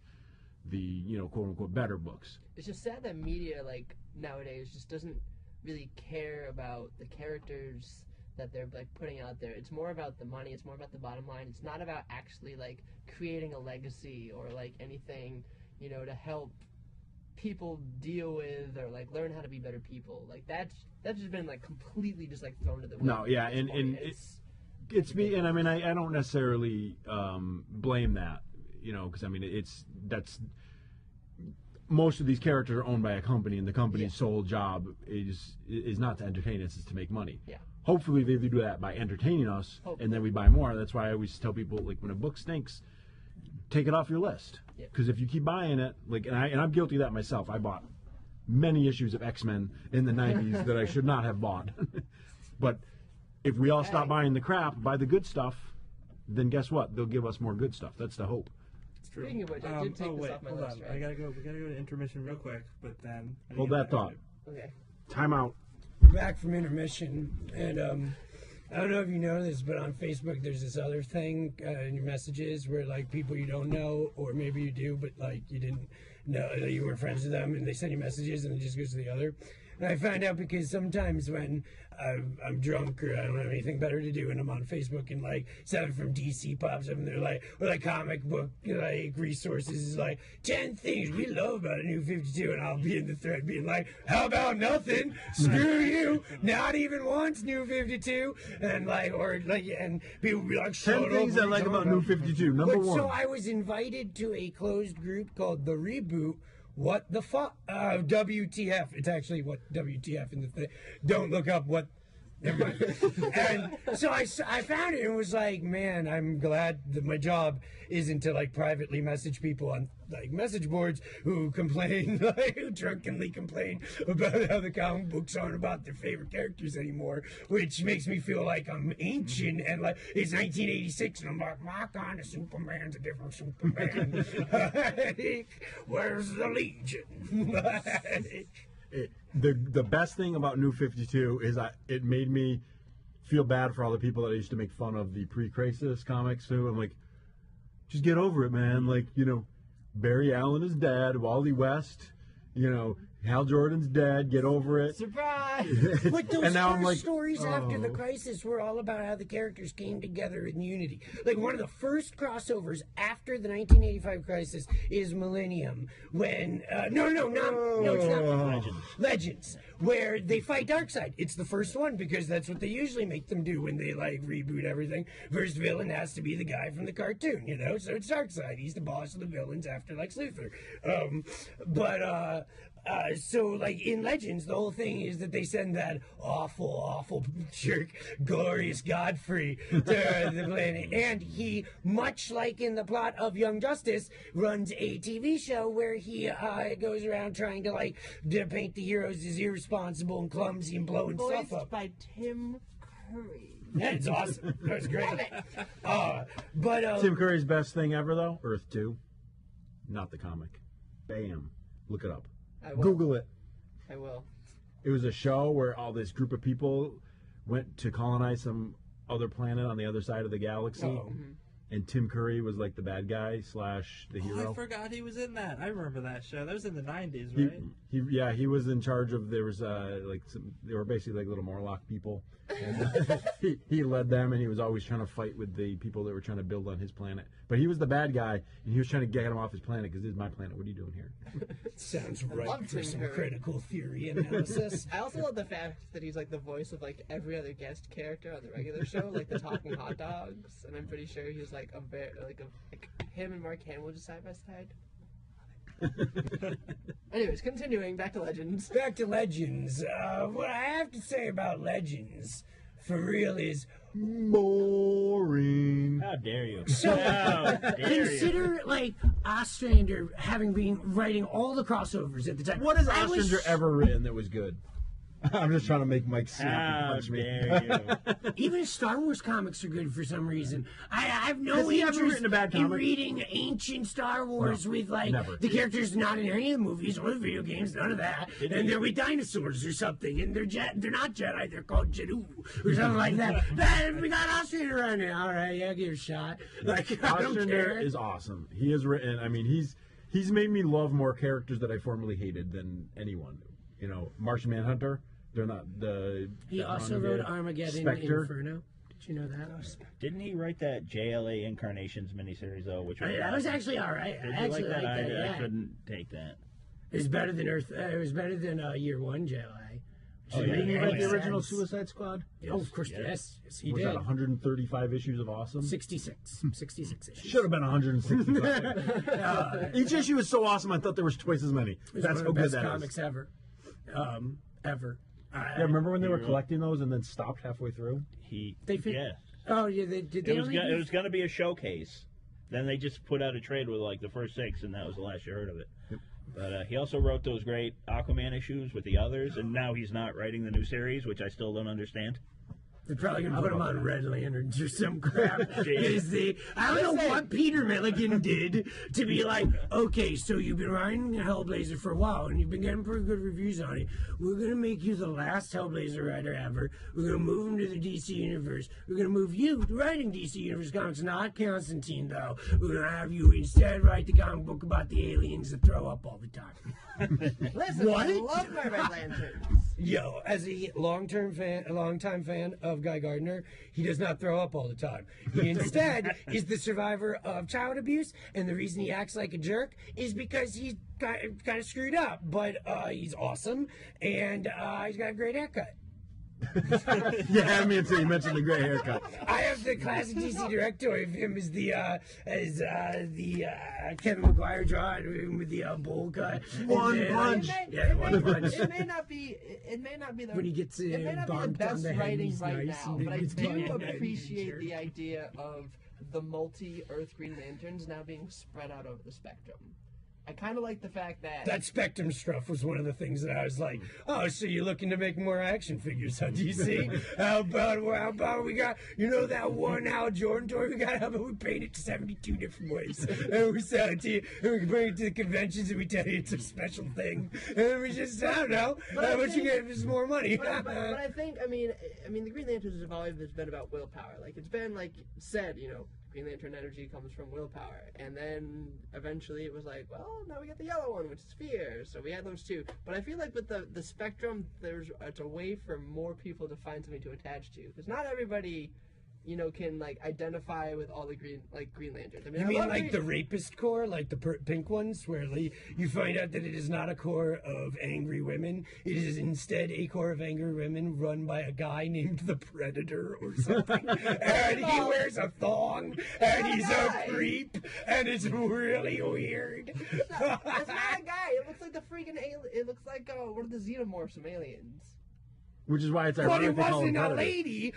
the, quote unquote better books. It's just sad that media, like, nowadays just doesn't really care about the characters that they're, like, putting out there. It's more about the money, it's more about the bottom line. It's not about actually, like, creating a legacy or, like, anything, to help people deal with or, like, learn how to be better people. Like, that's just been, like, completely just, like, thrown to the wind. No, yeah, and It's me, and I mean, I don't necessarily blame that, because I mean, that's most of these characters are owned by a company, and the company's sole job is not to entertain us; it's to make money. Yeah. Hopefully, they do that by entertaining us, and then we buy more. That's why I always tell people, like, when a book stinks, take it off your list, because if you keep buying it, like, and I'm guilty of that myself. I bought many issues of X-Men in the 90s that I should not have bought. But if we all stop buying the crap, buy the good stuff, then guess what? They'll give us more good stuff. That's the hope. True. Speaking of which, I did take this off my list, right? We gotta go to intermission real quick, but then Hold that thought. Okay. Time out. Back from intermission, and I don't know if you know this, but on Facebook there's this other thing in your messages where like people you don't know, or maybe you do, but like you didn't know, you weren't friends with them, and they send you messages and it just goes to the other. And I found out because sometimes when I'm drunk or I don't have anything better to do and I'm on Facebook and like something from DC pops up and they're like, or like comic book like resources is like 10 things we love about a New 52, and I'll be in the thread being like, how about nothing? Screw you, not even once, New 52, and like, or like, and people be like, 10 things I like about New 52. Number one. So I was invited to a closed group called The Reboot. What the fuck? WTF. It's actually what WTF in the thing. Don't look up what. Never mind. And so I found it and was like, man, I'm glad that my job isn't to like privately message people on like message boards who complain, like who drunkenly complain about how the comic books aren't about their favorite characters anymore, which makes me feel like I'm ancient and like it's 1986 and I'm like, my kind of Superman's a different Superman. Where's the Legion? The best thing about New 52 is it made me feel bad for all the people that I used to make fun of the pre-crisis comics too. I'm like, just get over it, man. Like, Barry Allen is dead, Wally West, Hal Jordan's dead, get over it. Surprise! But those And now I'm like, stories after the crisis were all about how the characters came together in unity. Like one of the first crossovers after the 1985 crisis is Millennium, when it's not Legends, where they fight Darkseid. It's the first one because that's what they usually make them do when they like reboot everything. First villain has to be the guy from the cartoon, so it's Darkseid. He's the boss of the villains after Lex Luthor. So, like, in Legends, the whole thing is that they send that awful jerk, Glorious Godfrey, to the planet. And he, much like in the plot of Young Justice, runs a TV show where he goes around trying to, like, to paint the heroes as irresponsible and clumsy and blowing stuff up. Voiced by Tim Curry. Yeah, it's awesome. That was great. Tim Curry's best thing ever, though? Earth 2. Not the comic. Bam. Look it up. I will. Google it. I will. It was a show where all this group of people went to colonize some other planet on the other side of the galaxy. Mm-hmm. And Tim Curry was like the bad guy / the hero. I forgot he was in that. I remember that show. That was in the 90s, He, right? he was in charge of. There was they were basically like little Morlock people. And he led them, and he was always trying to fight with the people that were trying to build on his planet. But he was the bad guy, and he was trying to get him off his planet because this is my planet. What are you doing here? Sounds right love for Tim some Curry. critical theory analysis. I also love the fact that he's like the voice of like every other guest character on the regular show, like the talking hot dogs, and I'm pretty sure he was like like him and Mark Hamill just side by side. Anyways, continuing back to Legends. Back to Legends. What I have to say about Legends, for real, is boring. How dare you? so. How dare you? Consider like Ostrander having been writing all the crossovers at the time. What has I was- Ostrander ever written that was good? I'm just trying to make Mike snap and How punch me. dare you? Even Star Wars comics are good for some reason. I have no Has he ever interest written a bad in comic? reading ancient Star Wars with like never. the characters not in any of the movies or the video games, none of that. And they're with dinosaurs or something, and they're not Jedi, they're called Jedhu or something like that. We got Ostrander around here. All right, yeah, give it a shot. Like I don't Ostrander care. is awesome. He has written. I mean, he's made me love more characters that I formerly hated than anyone. Martian Manhunter. They're not the. He also wrote Armageddon Spectre. Inferno. Did you know that? Didn't he write that JLA Incarnations miniseries though? Which was That was actually all right. Did I you actually like that? liked that. I Yeah. couldn't take that. It was better than Earth. It was better than Year One JLA, Didn't he write the makes original sense. Suicide Squad? Oh, of course, yes, he Was did. that 135 issues of awesome? 66 issues. Should have been 165. Each issue is so awesome. I thought there was twice as many. It's That's one how of the good best that comics is. ever. Ever. Yeah, remember when they were collecting those and then stopped halfway through? Yeah. Oh, yeah, they did. It was going to be a showcase. Then they just put out a trade with like the first 6, and that was the last you heard of it. Yep. But he also wrote those great Aquaman issues with the others, and now he's not writing the new series, which I still don't understand. They're probably going to put him on Red Lanterns or some crap. I don't know what Peter Milligan did to be like, okay, so you've been writing Hellblazer for a while, and you've been getting pretty good reviews on it. We're going to make you the last Hellblazer writer ever. We're going to move him to the DC Universe. We're going to move you to writing DC Universe comics, not Constantine, though. We're going to have you instead write the comic book about the aliens that throw up all the time. Listen, What? I love my Red Lanterns. Yo, as a longtime fan of Guy Gardner, he does not throw up all the time. He instead is the survivor of child abuse, and the reason he acts like a jerk is because he's kind of screwed up. But he's awesome, and he's got a great haircut. You had me until you mentioned the gray haircut. I have the classic DC Direct toy of him as the Kevin McGuire drawing with the bowl cut. One And, punch. Yeah, one punch. It may not be the When he gets it may not be the bonked on best the head, writing he's right nice, now, and but I then gets do bonked on the head, he's a appreciate jerk. the idea of the multi-Earth Green Lanterns now being spread out over the spectrum. I kind of like the fact that Spectrum stuff was one of the things that I was like, oh, so you're looking to make more action figures, huh, DC? How about we got, that one Hal Jordan toy we got, how about we paint it 72 different ways, and we sell it to you, and we can bring it to the conventions, and we tell you it's a special thing, and then we just, I don't know, how much you get if it's more money. But I think, I mean, the Green Lanterns have always been about willpower. Like, it's been, said, Green Lantern energy comes from willpower. And then eventually it was like, well, now we got the yellow one, which is fear. So we had those two. But I feel like with the spectrum, it's a way for more people to find something to attach to. Because not everybody, can, identify with all the Green Lanterns. I mean, You mean the rapist core, like the pink ones, where you find out that it is not a core of angry women. It is instead a core of angry women run by a guy named the Predator or something. And he wears a thong, and he's a creep, and it's really weird. It's not a guy. It looks like the freaking alien. It looks like one of the xenomorphs from Aliens. Which is why it's But ironic it they call him wasn't a Predator. lady.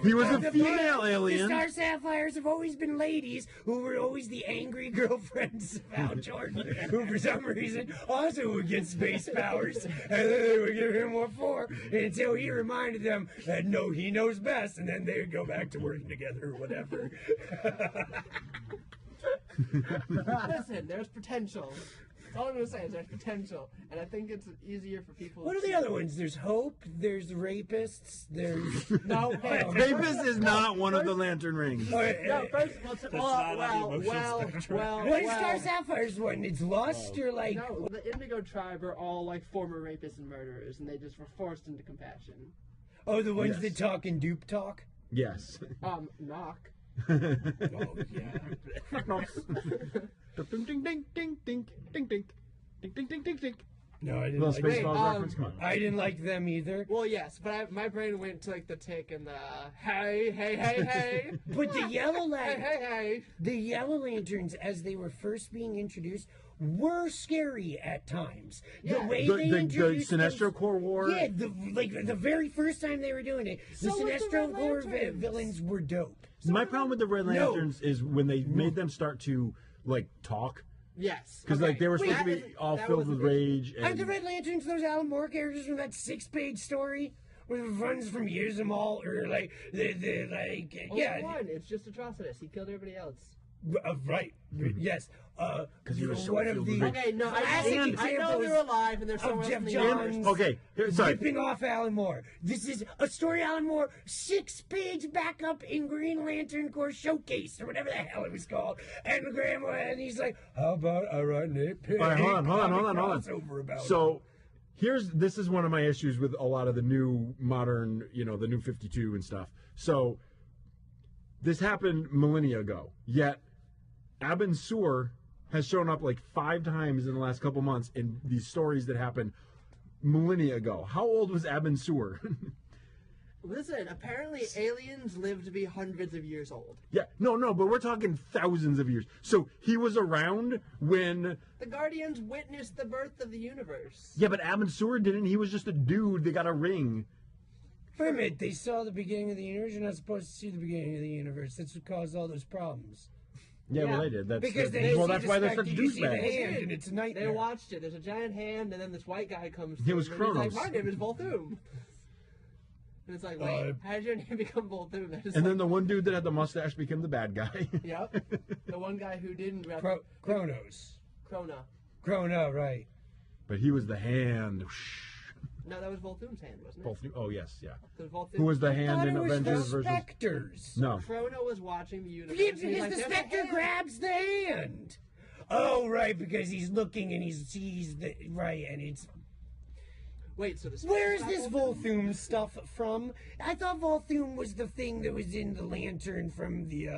He was a female alien. The Star Sapphires have always been ladies who were always the angry girlfriends of Hal Jordan, who for some reason also would get space powers, and then they would give him what for until he reminded them that no, he knows best, and then they would go back to working together or whatever. Listen, there's potential. That's all I'm going to say is there's potential. And I think it's easier for people What are the other ones? There's Hope, there's Rapists, there's... No, Rapist is not one of the Lantern Rings. No, first, What is Star Sapphire's one? It's Lust or like... No, the Indigo tribe are all former rapists and murderers, and they just were forced into compassion. Oh, the ones Yes. that talk in dupe talk? Yes. Knock. Oh, yeah. Ding ding ding ding ding ding ding ding ding ding ding ding. No, I didn't Little like Spaceballs them. reference. Come on. I didn't like them either. Well, yes, but my brain went to the tick and the hey. But the yellow hey. the Yellow Lanterns, as they were first being introduced, were scary at times. The Yeah. way The they introduced Sinestro them- Corps War. Yeah, the very first time they were doing it, the So was the Sinestro Red Corps Lanterns. villains were dope. My problem with the Red No. Lanterns is when they made them start to talk, Yes. because okay. they were supposed to That be is- all that filled was with the issue. rage. Aren't the And Red Lanterns those Alan Moore characters from that 6-page story? Where it runs from years them all, or Only yeah. one. It's just Atrocitus. He killed everybody else. Right. Yes. 'Cause he was so one of filled the with rage. Okay, no, classic I know examples they're alive and they're somewhere else Jeff in the Johns. universe. okay, sorry. ripping off Alan Moore. This is a story Alan Moore 6-page backup in Green Lantern Corps Showcase or whatever the hell it was called. And Graham and he's like, how about I write an 8-page All right, hold on. crossover about it? So this is one of my issues with a lot of the new modern, the new 52 and stuff. So this happened millennia ago, yet Abin Sur has shown up 5 times in the last couple months in these stories that happen millennia ago. How old was Abin Sur? Listen, apparently aliens live to be hundreds of years old. Yeah, no, but we're talking thousands of years. So he was around when... The Guardians witnessed the birth of the universe. Yeah, but Abin Sur didn't. He was just a dude that got a ring. Wait a minute, they saw the beginning of the universe? You're not supposed to see the beginning of the universe. That's what caused all those problems. Yeah, well, they did. That's why they're such douchebags. hand, and it's a nightmare. They watched it. There's a giant hand, and then this white guy comes It through. was and he's like, Kronos. my name is Volthoom. And it's like, wait, how did your name become Volthoom? And then the one dude that had the mustache became the bad guy. Yep. The one guy who didn't... Kronos. Krona, right. But he was the hand. No, that was Volthoom's hand, wasn't it? Oh, yes, yeah. Volthoom... Who was the hand in Avengers the versus... Spectres. No. Krona was watching the universe. Yeah, and he's because like, the "There's a Spectre hand." grabs the hand. Oh, right, because he's looking and he sees the... Right, and it's... Wait, so the Where is Spectre's this not Volthoom stuff from? I thought Volthoom was the thing that was in the lantern from the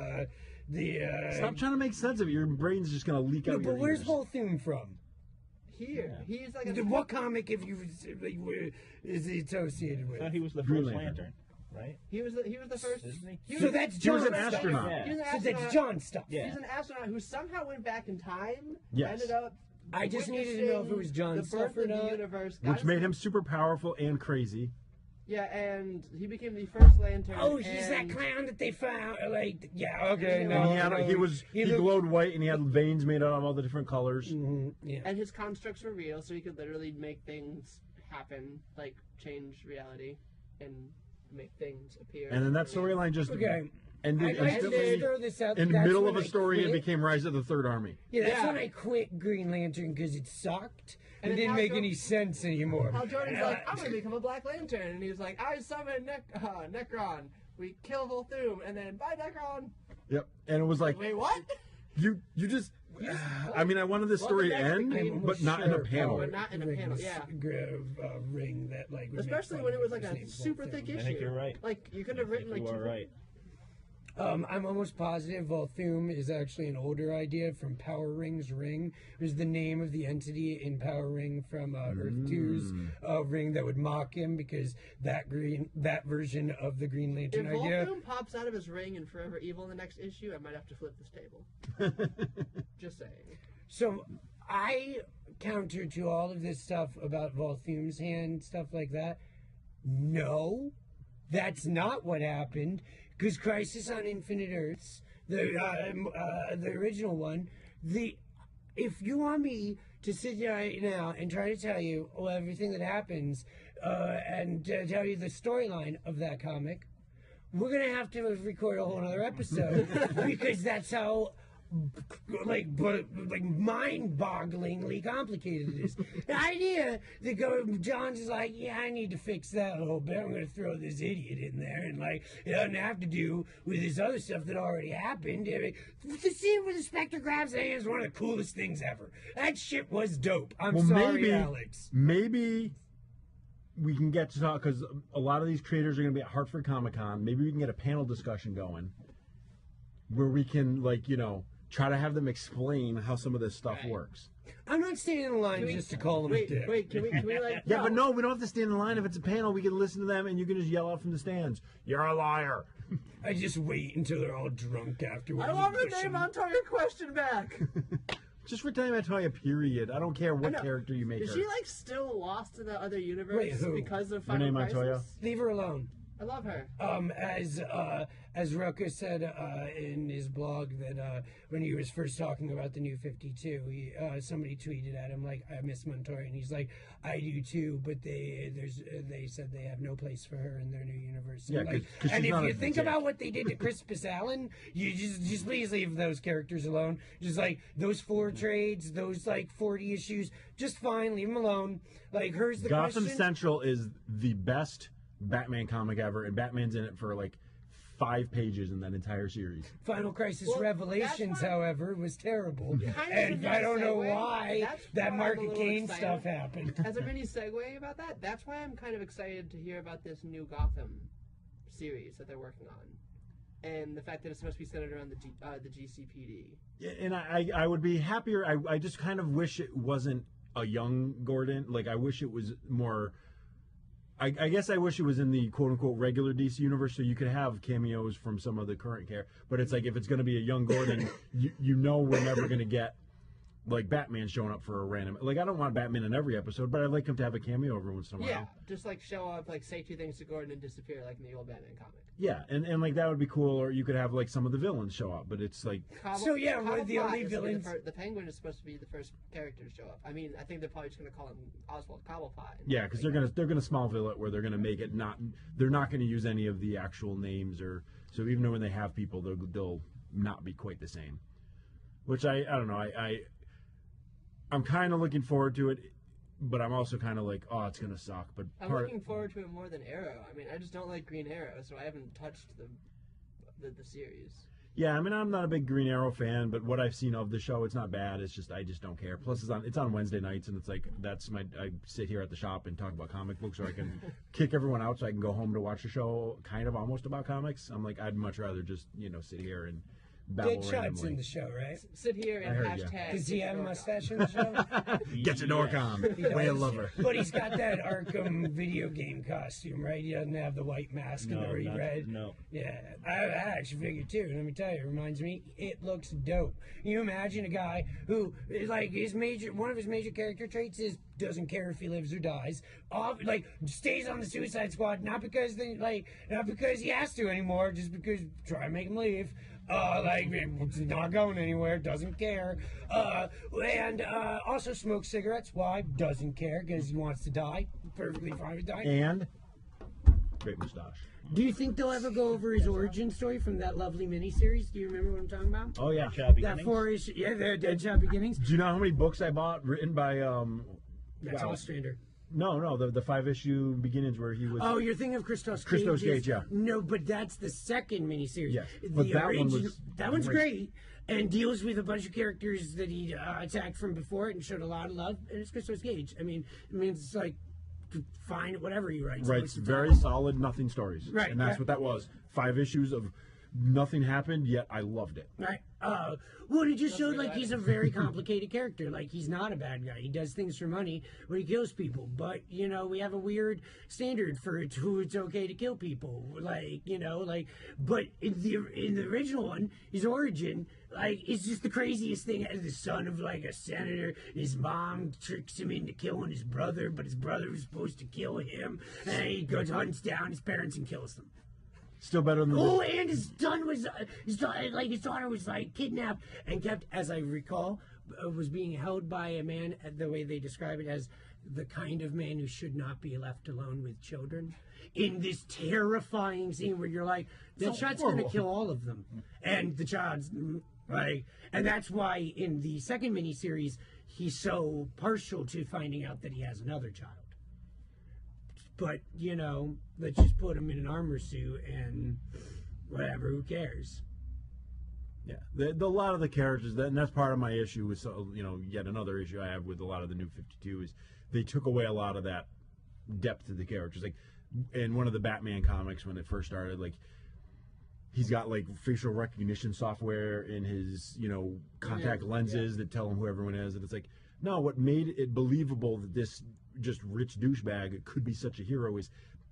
Stop trying to make sense of it. Your brain's just going to leak No, out your but where's ears. Volthoom from? Here. He's like a... What comic is he associated with? I thought he was the Green first Lantern. Lantern, right? He was the first... Isn't he? So that's He was John an stuff. astronaut. Yeah. He was an So astronaut. that's John stuff. Yeah. He's an astronaut who somehow went back in time. Yes. Ended up... I just needed to know if it was John the stuff birth or of the not. universe. got Which us- made him super powerful and crazy. Yeah, and he became the first Lantern. Oh, he's that and- clown that they found. Like, yeah, okay, And no. And he looked- glowed white and he had veins made out of all the different colors. Yeah. And his constructs were real, so he could literally make things happen, like change reality and make things appear. And then that storyline just Okay. ended I might instantly. throw this out. In the That's middle when of a I story, it quit. became Rise of the Third Army. Yeah, that's Yeah. when I quit Green Lantern because it sucked. And It then didn't Hal make Jordan- any sense anymore. Hal Jordan's And like, I'm gonna become a Black Lantern, and he was like, I summon Necron. We kill Volthoom, and then bye Necron. Yep. And it was like, Wait, what? you just. I mean, I wanted this story to Welcome back to end, Green- I'm but not in a sure panel. But not in a panel, yeah. Ring that like. would make Especially fun when it of was like his a name, super Volthoom. thick I issue. think you're right. Like you could have written like you are right. I'm almost positive Volthoom is actually an older idea from Power Ring's Ring. It was the name of the entity in Power Ring from Earth 2's ring that would mock him because that version of the Green If Lantern idea. Volthoom pops out of his ring and Forever Evil in the next issue, I might have to flip this table. Just saying. So I counter to all of this stuff about Volthoom's hand, stuff like that. No, that's not what happened. Because Crisis on Infinite Earths, the original one, if you want me to sit right now and try to tell you everything that happens and tell you the storyline of that comic, we're gonna have to record a whole other episode because that's how mind-bogglingly complicated it is. The idea that John's is like, yeah, I need to fix that a little bit. I'm going to throw this idiot in there, and like it doesn't have to do with this other stuff that already happened. I mean, the scene where the Spectre grabs the hand is one of the coolest things ever. That shit was dope. I'm sorry, Alex. Maybe we can get to talk because a lot of these creators are going to be at Hartford Comic Con. Maybe we can get a panel discussion going where we can, try to have them explain how some of this stuff works. I'm not standing in line just to call him a dick. Wait, can we Yeah, but no, we don't have to stand in line. If it's a panel, we can listen to them, and you can just yell out from the stands, "You're a liar." I just wait until they're all drunk afterwards. I want and the push name 'em. Montoya question back. Just for time I tell you, period. I don't care what know. character you make Is her. she still lost to the other universe Wait, who? because of Renee Final Montoya? Crisis? Leave her alone. I love her. As Rucka said in his blog that when he was first talking about the New 52, somebody tweeted at him like, "I miss Montoya," and he's like, "I do too," but they said they have no place for her in their new universe. Yeah, and, 'cause and she's if not you a think dick. about what they did to Crispus Allen, you just please leave those characters alone. Just like those 4 trades, those 40 issues, just fine, leave them alone. Like hers the Gotham question. Central is the best Batman comic ever, and Batman's in it for 5 pages in that entire series. Final Crisis Well, Revelations, that's why- however, was terrible. Kind of And a I don't know segue. why That's that why I'm Mark a little Kane excited. stuff happened. As a mini segue about that, that's why I'm kind of excited to hear about this new Gotham series that they're working on, and the fact that it's supposed to be centered around the GCPD. Yeah, and I would be happier. I just kind of wish it wasn't a young Gordon. Like, I wish it was more. I guess I wish it was in the quote-unquote regular DC universe, so you could have cameos from some of the current characters. But it's like, if it's going to be a young Gordon, you know we're never going to get, like, Batman showing up for a random... Like, I don't want Batman in every episode, but I'd like him to have a cameo every once in a while. Yeah, just, like, show up, like, say 2 things to Gordon and disappear, like in the old Batman comic. Yeah, and like, that would be cool, or you could have, like, some of the villains show up, but it's like... One of the only villains... The Penguin is supposed to be the first character to show up. I mean, I think they're probably just going to call him Oswald Cobblepot. Yeah, because they're gonna Smallville it, where they're gonna make it not... They're not going to use any of the actual names, or... So even when they have people, they'll not be quite the same. Which I don't know, I'm kind of looking forward to it, but I'm also kind of like, oh, it's going to suck. But I'm looking forward to it more than Arrow. I mean, I just don't like Green Arrow, so I haven't touched the series. Yeah, I mean, I'm not a big Green Arrow fan, but what I've seen of the show, it's not bad. It's just, I just don't care. Plus, it's on Wednesday nights, and it's like, I sit here at the shop and talk about comic books, or I can kick everyone out so I can go home to watch a show kind of almost about comics. I'm like, I'd much rather just, sit here and babble Deadshot's randomly. in the show, right? Sit here and hashtag... Does he have a mustache in the show? Get your Norcom. Way of lover. But he's got that Arkham video game costume, right? He doesn't have the white mask and the red. No. Yeah, I actually figured too. Let me tell you, it reminds me, it looks dope. You imagine a guy who is like one of his major character traits is doesn't care if he lives or dies. Stays on the Suicide Squad, not because he has to anymore, just because try to make him leave. Not going anywhere, doesn't care. And also smokes cigarettes. Why? Doesn't care, because he wants to die. Perfectly fine with dying. And great mustache. Do you think they'll ever go over his origin story from that lovely miniseries? Do you remember what I'm talking about? Oh, yeah. That 4-issue, the Deadshot Beginnings. Do you know how many books I bought written by, That's Ostrander. No, the 5-issue beginnings where he was... Oh, you're thinking of Christos Gage. Christos Gage, yeah. No, but that's the second miniseries. Yes, but that one's great, and deals with a bunch of characters that he attacked from before and showed a lot of love, and it's Christos Gage. I mean, it's like, fine, whatever he writes. Right, very solid nothing stories. Right. And that's what that was. 5 issues of nothing happened, yet I loved it. Right. Well, it just showed like he's a very complicated character. Like, he's not a bad guy. He does things for money when he kills people. But, we have a weird standard for who it's okay to kill people. But in the original one, his origin, it's just the craziest thing. As the son of, a senator, his mom tricks him into killing his brother, but his brother was supposed to kill him. And he hunts down his parents and kills them. Still better than and his daughter was kidnapped and kept, as I recall, was being held by a man, the way they describe it, as the kind of man who should not be left alone with children. In this terrifying scene where you're like, that shot's going to kill all of them, and the child's and that's why in the second miniseries he's so partial to finding out that he has another child. But, let's just put him in an armor suit and whatever, who cares? Yeah, a lot of the characters, and that's part of my issue with, yet another issue I have with a lot of the New 52 is they took away a lot of that depth to the characters. Like, in one of the Batman comics when it first started, he's got, facial recognition software in his, contact lenses that tell him who everyone is, and it's like, no, what made it believable that this just rich douchebag could be such a hero is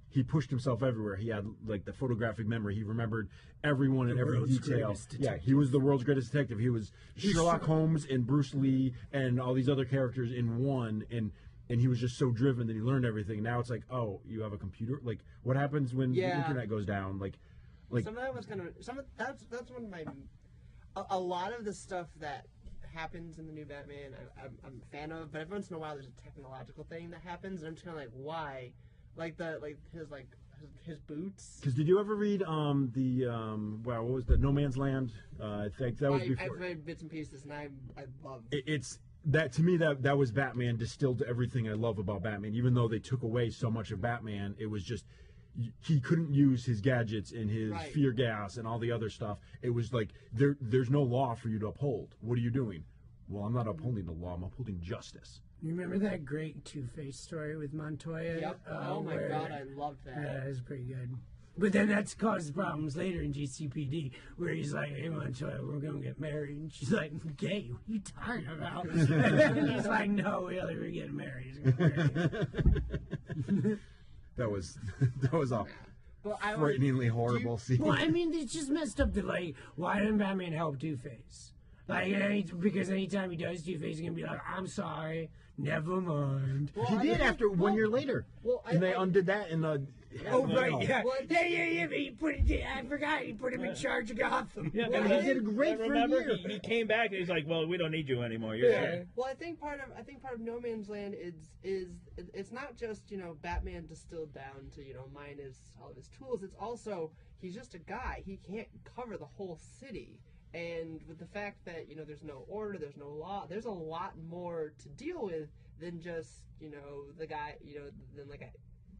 he pushed himself everywhere. He had the photographic memory. He remembered everyone and every detail. Yeah, he was the world's greatest detective. He was Sherlock Holmes and Bruce Lee and all these other characters in one, and he was just so driven that he learned everything. Now it's like, oh, you have a computer? What happens when the internet goes down? Some of that was that's one of my a lot of the stuff that happens in the new Batman I'm a fan of, but every once in a while there's a technological thing that happens and I'm just kind of like, why? His boots. Because did you ever read what was the No Man's Land? I think that was before. I've read bits and pieces and I love it's that to me that was Batman distilled to everything I love about Batman. Even though they took away so much of Batman, it was just he couldn't use his gadgets and his fear gas and all the other stuff. It was like there's no law for you to uphold. What are you doing? Well, I'm not upholding the law. I'm upholding justice. You remember that great Two-Face story with Montoya? Yep. Oh my God, I loved that. Yeah, it was pretty good. But then that's caused problems later in GCPD, where he's like, "Hey, Montoya, we're gonna get married," and she's like, "Gay? What are you talking about?" And he's like, "No, really, we're getting married." That was a But frighteningly horrible scene. Well, I mean, it's just messed up that, like, why didn't Batman help Two-Face? Like, because anytime he does, Two-Face is gonna be like, "I'm sorry, never mind." Well, He did after 1 year later. Well, and they undid that in the. Oh, right, yeah. Well, Yeah. I forgot he put him in charge of Gotham. Yeah, And he did great for a remember, year. he came back and he's like, "Well, we don't need you anymore. You're here." Well, I think part of No Man's Land is it's not just Batman distilled down to minus all of his tools. It's also he's just a guy. He can't cover the whole city, and with the fact that there's no order, there's no law, there's a lot more to deal with than just the guy than like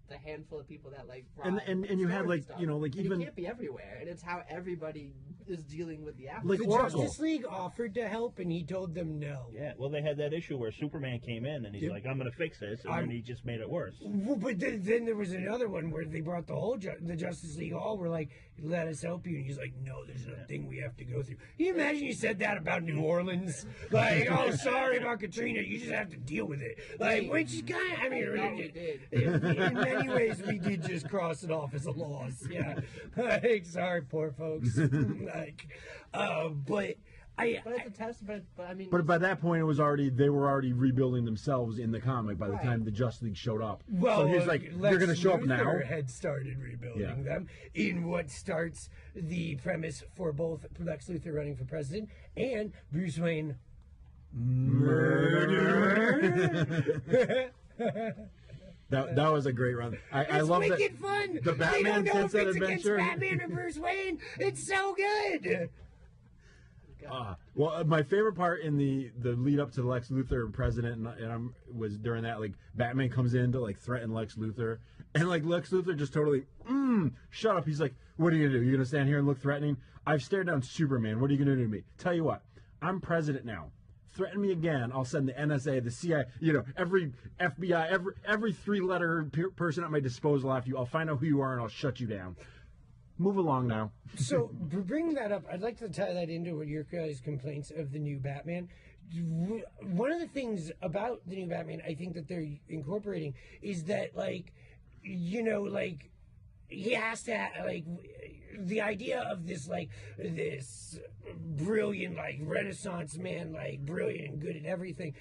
the handful of people that like rob and you had stores like stuff. like And even he can't be everywhere, and it's how everybody is dealing with the after. Like The Oracle. Justice League offered to help, and he told them no. Yeah, well, they had that issue where Superman came in and he's like, "I'm going to fix this," and then he just made it worse. Well, but then there was another one where they brought the whole the Justice League all were like, "Let us help you," and he's like, "No, there's a thing we have to go through." Can you imagine you said that about New Orleans? Like, "Oh, sorry about Katrina, you just have to deal with it." Like, which is kind of, I mean, we did. in many ways, we did just cross it off as a loss. Yeah, like, sorry, poor folks. Like, but But it's a test. But I mean, But by that point, they were already rebuilding themselves in the comic by the Right. time the Justice League showed up. well, so he's like, "You're going to show up now." Luthor had started rebuilding them in what starts the premise for both Lex Luthor running for president and Bruce Wayne murder. That was a great run. I It's love that. wicked fun. the Batman they don't know if Sunset it's Adventure. against Batman or Bruce Wayne. It's so good. Well, my favorite part in the lead up to Lex Luthor president was during that, like, Batman comes in to like threaten Lex Luthor, and like Lex Luthor just totally shut up. He's like, "What are you gonna do? You're gonna stand here and look threatening? I've stared down Superman. What are you gonna do to me? Tell you what, I'm president now. Threaten me again, I'll send the NSA, the CIA, every FBI, every three-letter person at my disposal after you. I'll find out who you are and I'll shut you down. Move along now." So, bringing that up, I'd like to tie that into what your guys' complaints of the new Batman. One of the things about the new Batman, I think that they're incorporating is that, like, he has to the idea of this brilliant Renaissance man, brilliant and good at everything,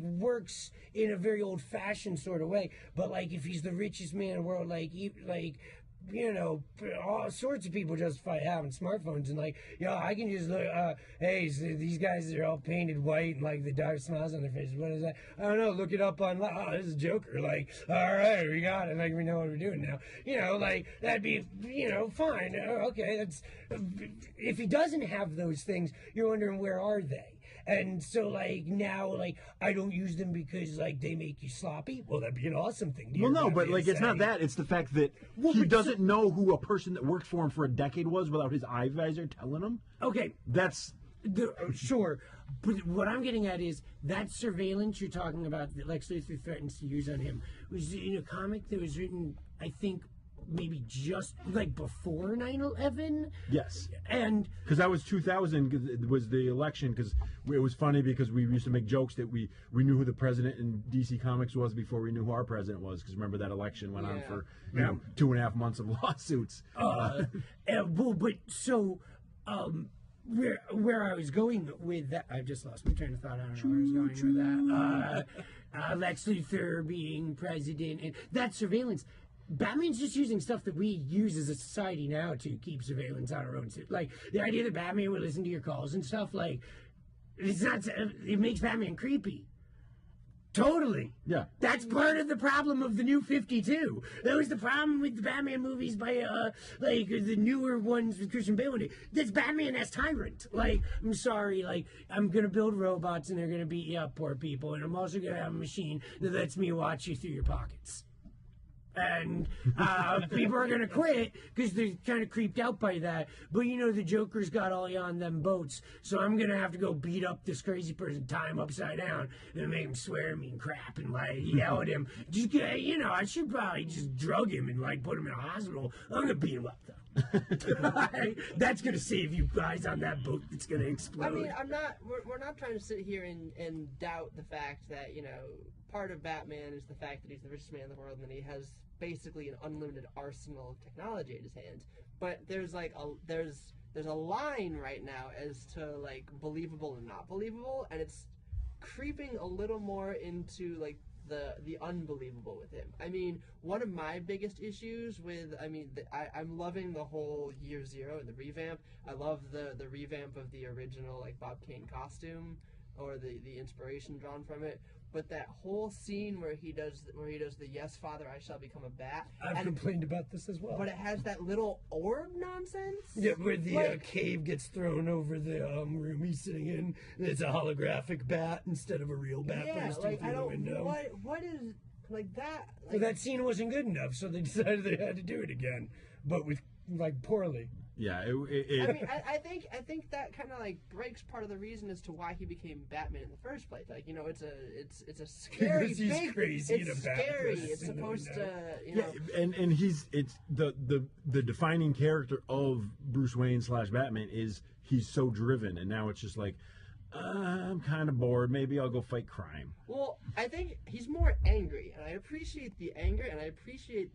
works in a very old-fashioned sort of way. But if he's the richest man in the world, all sorts of people justify having smartphones, and I can just look. Hey, so these guys are all painted white and the dark smiles on their faces. What is that? I don't know. Look it up online. Oh, this is Joker. All right, we got it. We know what we're doing now. That'd be fine. Okay, that's if he doesn't have those things, you're wondering where are they. And so, now, I don't use them because, they make you sloppy. Well, that'd be an awesome thing. Well, no, but it's not that. It's the fact that he doesn't know who a person that worked for him for a decade was without his eye visor telling him. Okay, That's sure. But what I'm getting at is that surveillance you're talking about that Lex Luthor threatens to use on him was in a comic that was written, I think, maybe just before 9/11. yes. And Because that was 2000. 'Cause it was the election. Because it was funny because we used to make jokes that we knew who the president in DC Comics was before we knew who our president was. Because remember that election went on for 2.5 months of lawsuits. but so where I was going with that, I just lost my train of thought. I don't know where I was going with that. Lex Luthor being president and that surveillance. Batman's just using stuff that we use as a society now to keep surveillance on our own. The idea that Batman would listen to your calls and stuff, it's not. It makes Batman creepy. Totally. Yeah. That's part of the problem of the new 52. That was the problem with the Batman movies by, the newer ones with Christian Bale. That's Batman as tyrant. I'm sorry, I'm going to build robots and they're going to beat you up, poor people. And I'm also going to have a machine that lets me watch you through your pockets. And people are going to quit because they're kind of creeped out by that. But, the Joker's got all you on them boats. So I'm going to have to go beat up this crazy person, tie him upside down, and make him swear at me and crap and, yell at him. Just, I should probably just drug him and, put him in a hospital. I'm going to beat him up, though. That's going to save you guys on that boat that's going to explode. I mean, we're not trying to sit here and doubt the fact that, part of Batman is the fact that he's the richest man in the world and that he has basically an unlimited arsenal of technology at his hands. But there's there's a line right now as to believable and not believable, and it's creeping a little more into the unbelievable with him. I mean, one of my biggest issues with, I'm loving the whole Year Zero and the revamp. I love the revamp of the original Bob Kane costume, or the inspiration drawn from it. But that whole scene where he does the "Yes, Father, I shall become a bat." I've complained about this as well. But it has that little orb nonsense. Yeah, where the cave gets thrown over the room he's sitting in, and it's a holographic bat instead of a real bat bursting through the window. What is that? Well, that scene wasn't good enough, so they decided they had to do it again, but with poorly. Yeah, I think that kind of breaks part of the reason as to why he became Batman in the first place. It's a scary. Because he's crazy. It's scary. It's supposed to. And it's the defining character of Bruce Wayne / Batman is he's so driven, and now it's just I'm kind of bored. Maybe I'll go fight crime. Well, I think he's more angry, and I appreciate the anger, and I appreciate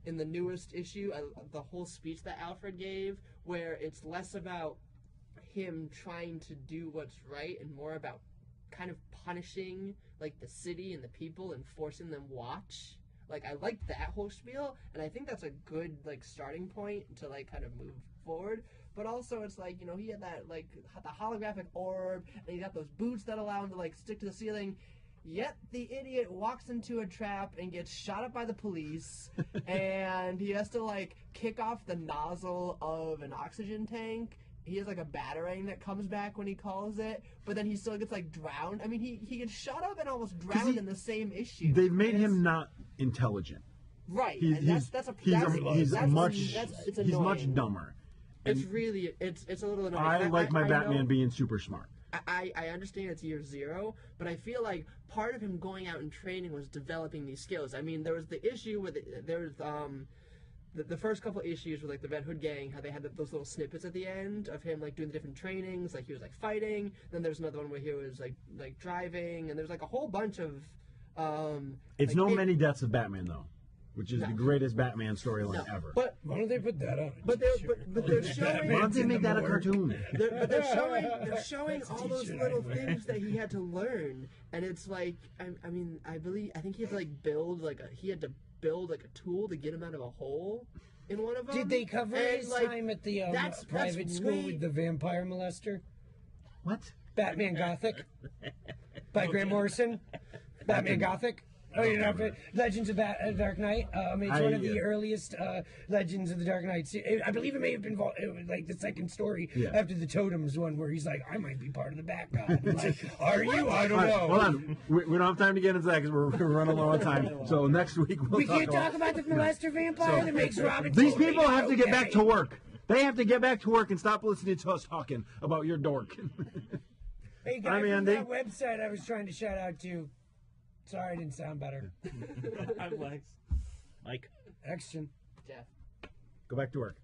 in the newest issue, the whole speech that Alfred gave, where it's less about him trying to do what's right and more about kind of punishing the city and the people and forcing them watch. I like that whole spiel, and I think that's a good starting point to kind of move forward. But also it's he had that the holographic orb, and he got those boots that allow him to stick to the ceiling. Yet the idiot walks into a trap and gets shot up by the police, and he has to kick off the nozzle of an oxygen tank. He has a batarang that comes back when he calls it, but then he still gets drowned. I mean, he gets shot up and almost drowned in the same issue. They've made him not intelligent. Right, he's much dumber. It's really it's a little annoying. I like my Batman being super smart. I understand it's Year Zero, but I feel part of him going out and training was developing these skills. I mean, there was the issue with the first couple issues with the Red Hood gang, how they had those little snippets at the end of him doing the different trainings, he was fighting. Then there's another one where he was driving, and there's a whole bunch of it's many deaths of Batman though, which is the greatest Batman storyline ever. But why don't they put that on? But they're showing. Why don't they make that a cartoon? They're showing all those little things that he had to learn, and it's I think he had to build a tool to get him out of a hole in one of them. Did they cover his time at the private school with the vampire molester? What? Batman Gothic by Grant Morrison. Batman Gothic. Oh, you know, Legends of Dark Knight. It's one of the earliest Legends of the Dark Knight. I believe it may have been the second story after the Totems one, where he's I might be part of the Bat God. Are you? I don't know. Hold on, we don't have time to get into that because we're running low on time. So next week we can't talk about the molester vampire that makes Robin. These people have to get back to work. They have to get back to work and stop listening to us talking about your dork. Hey guys, that website I was trying to shout out to. Sorry, I didn't sound better. I'm Lex. Mike. Action. Jeff. Go back to work.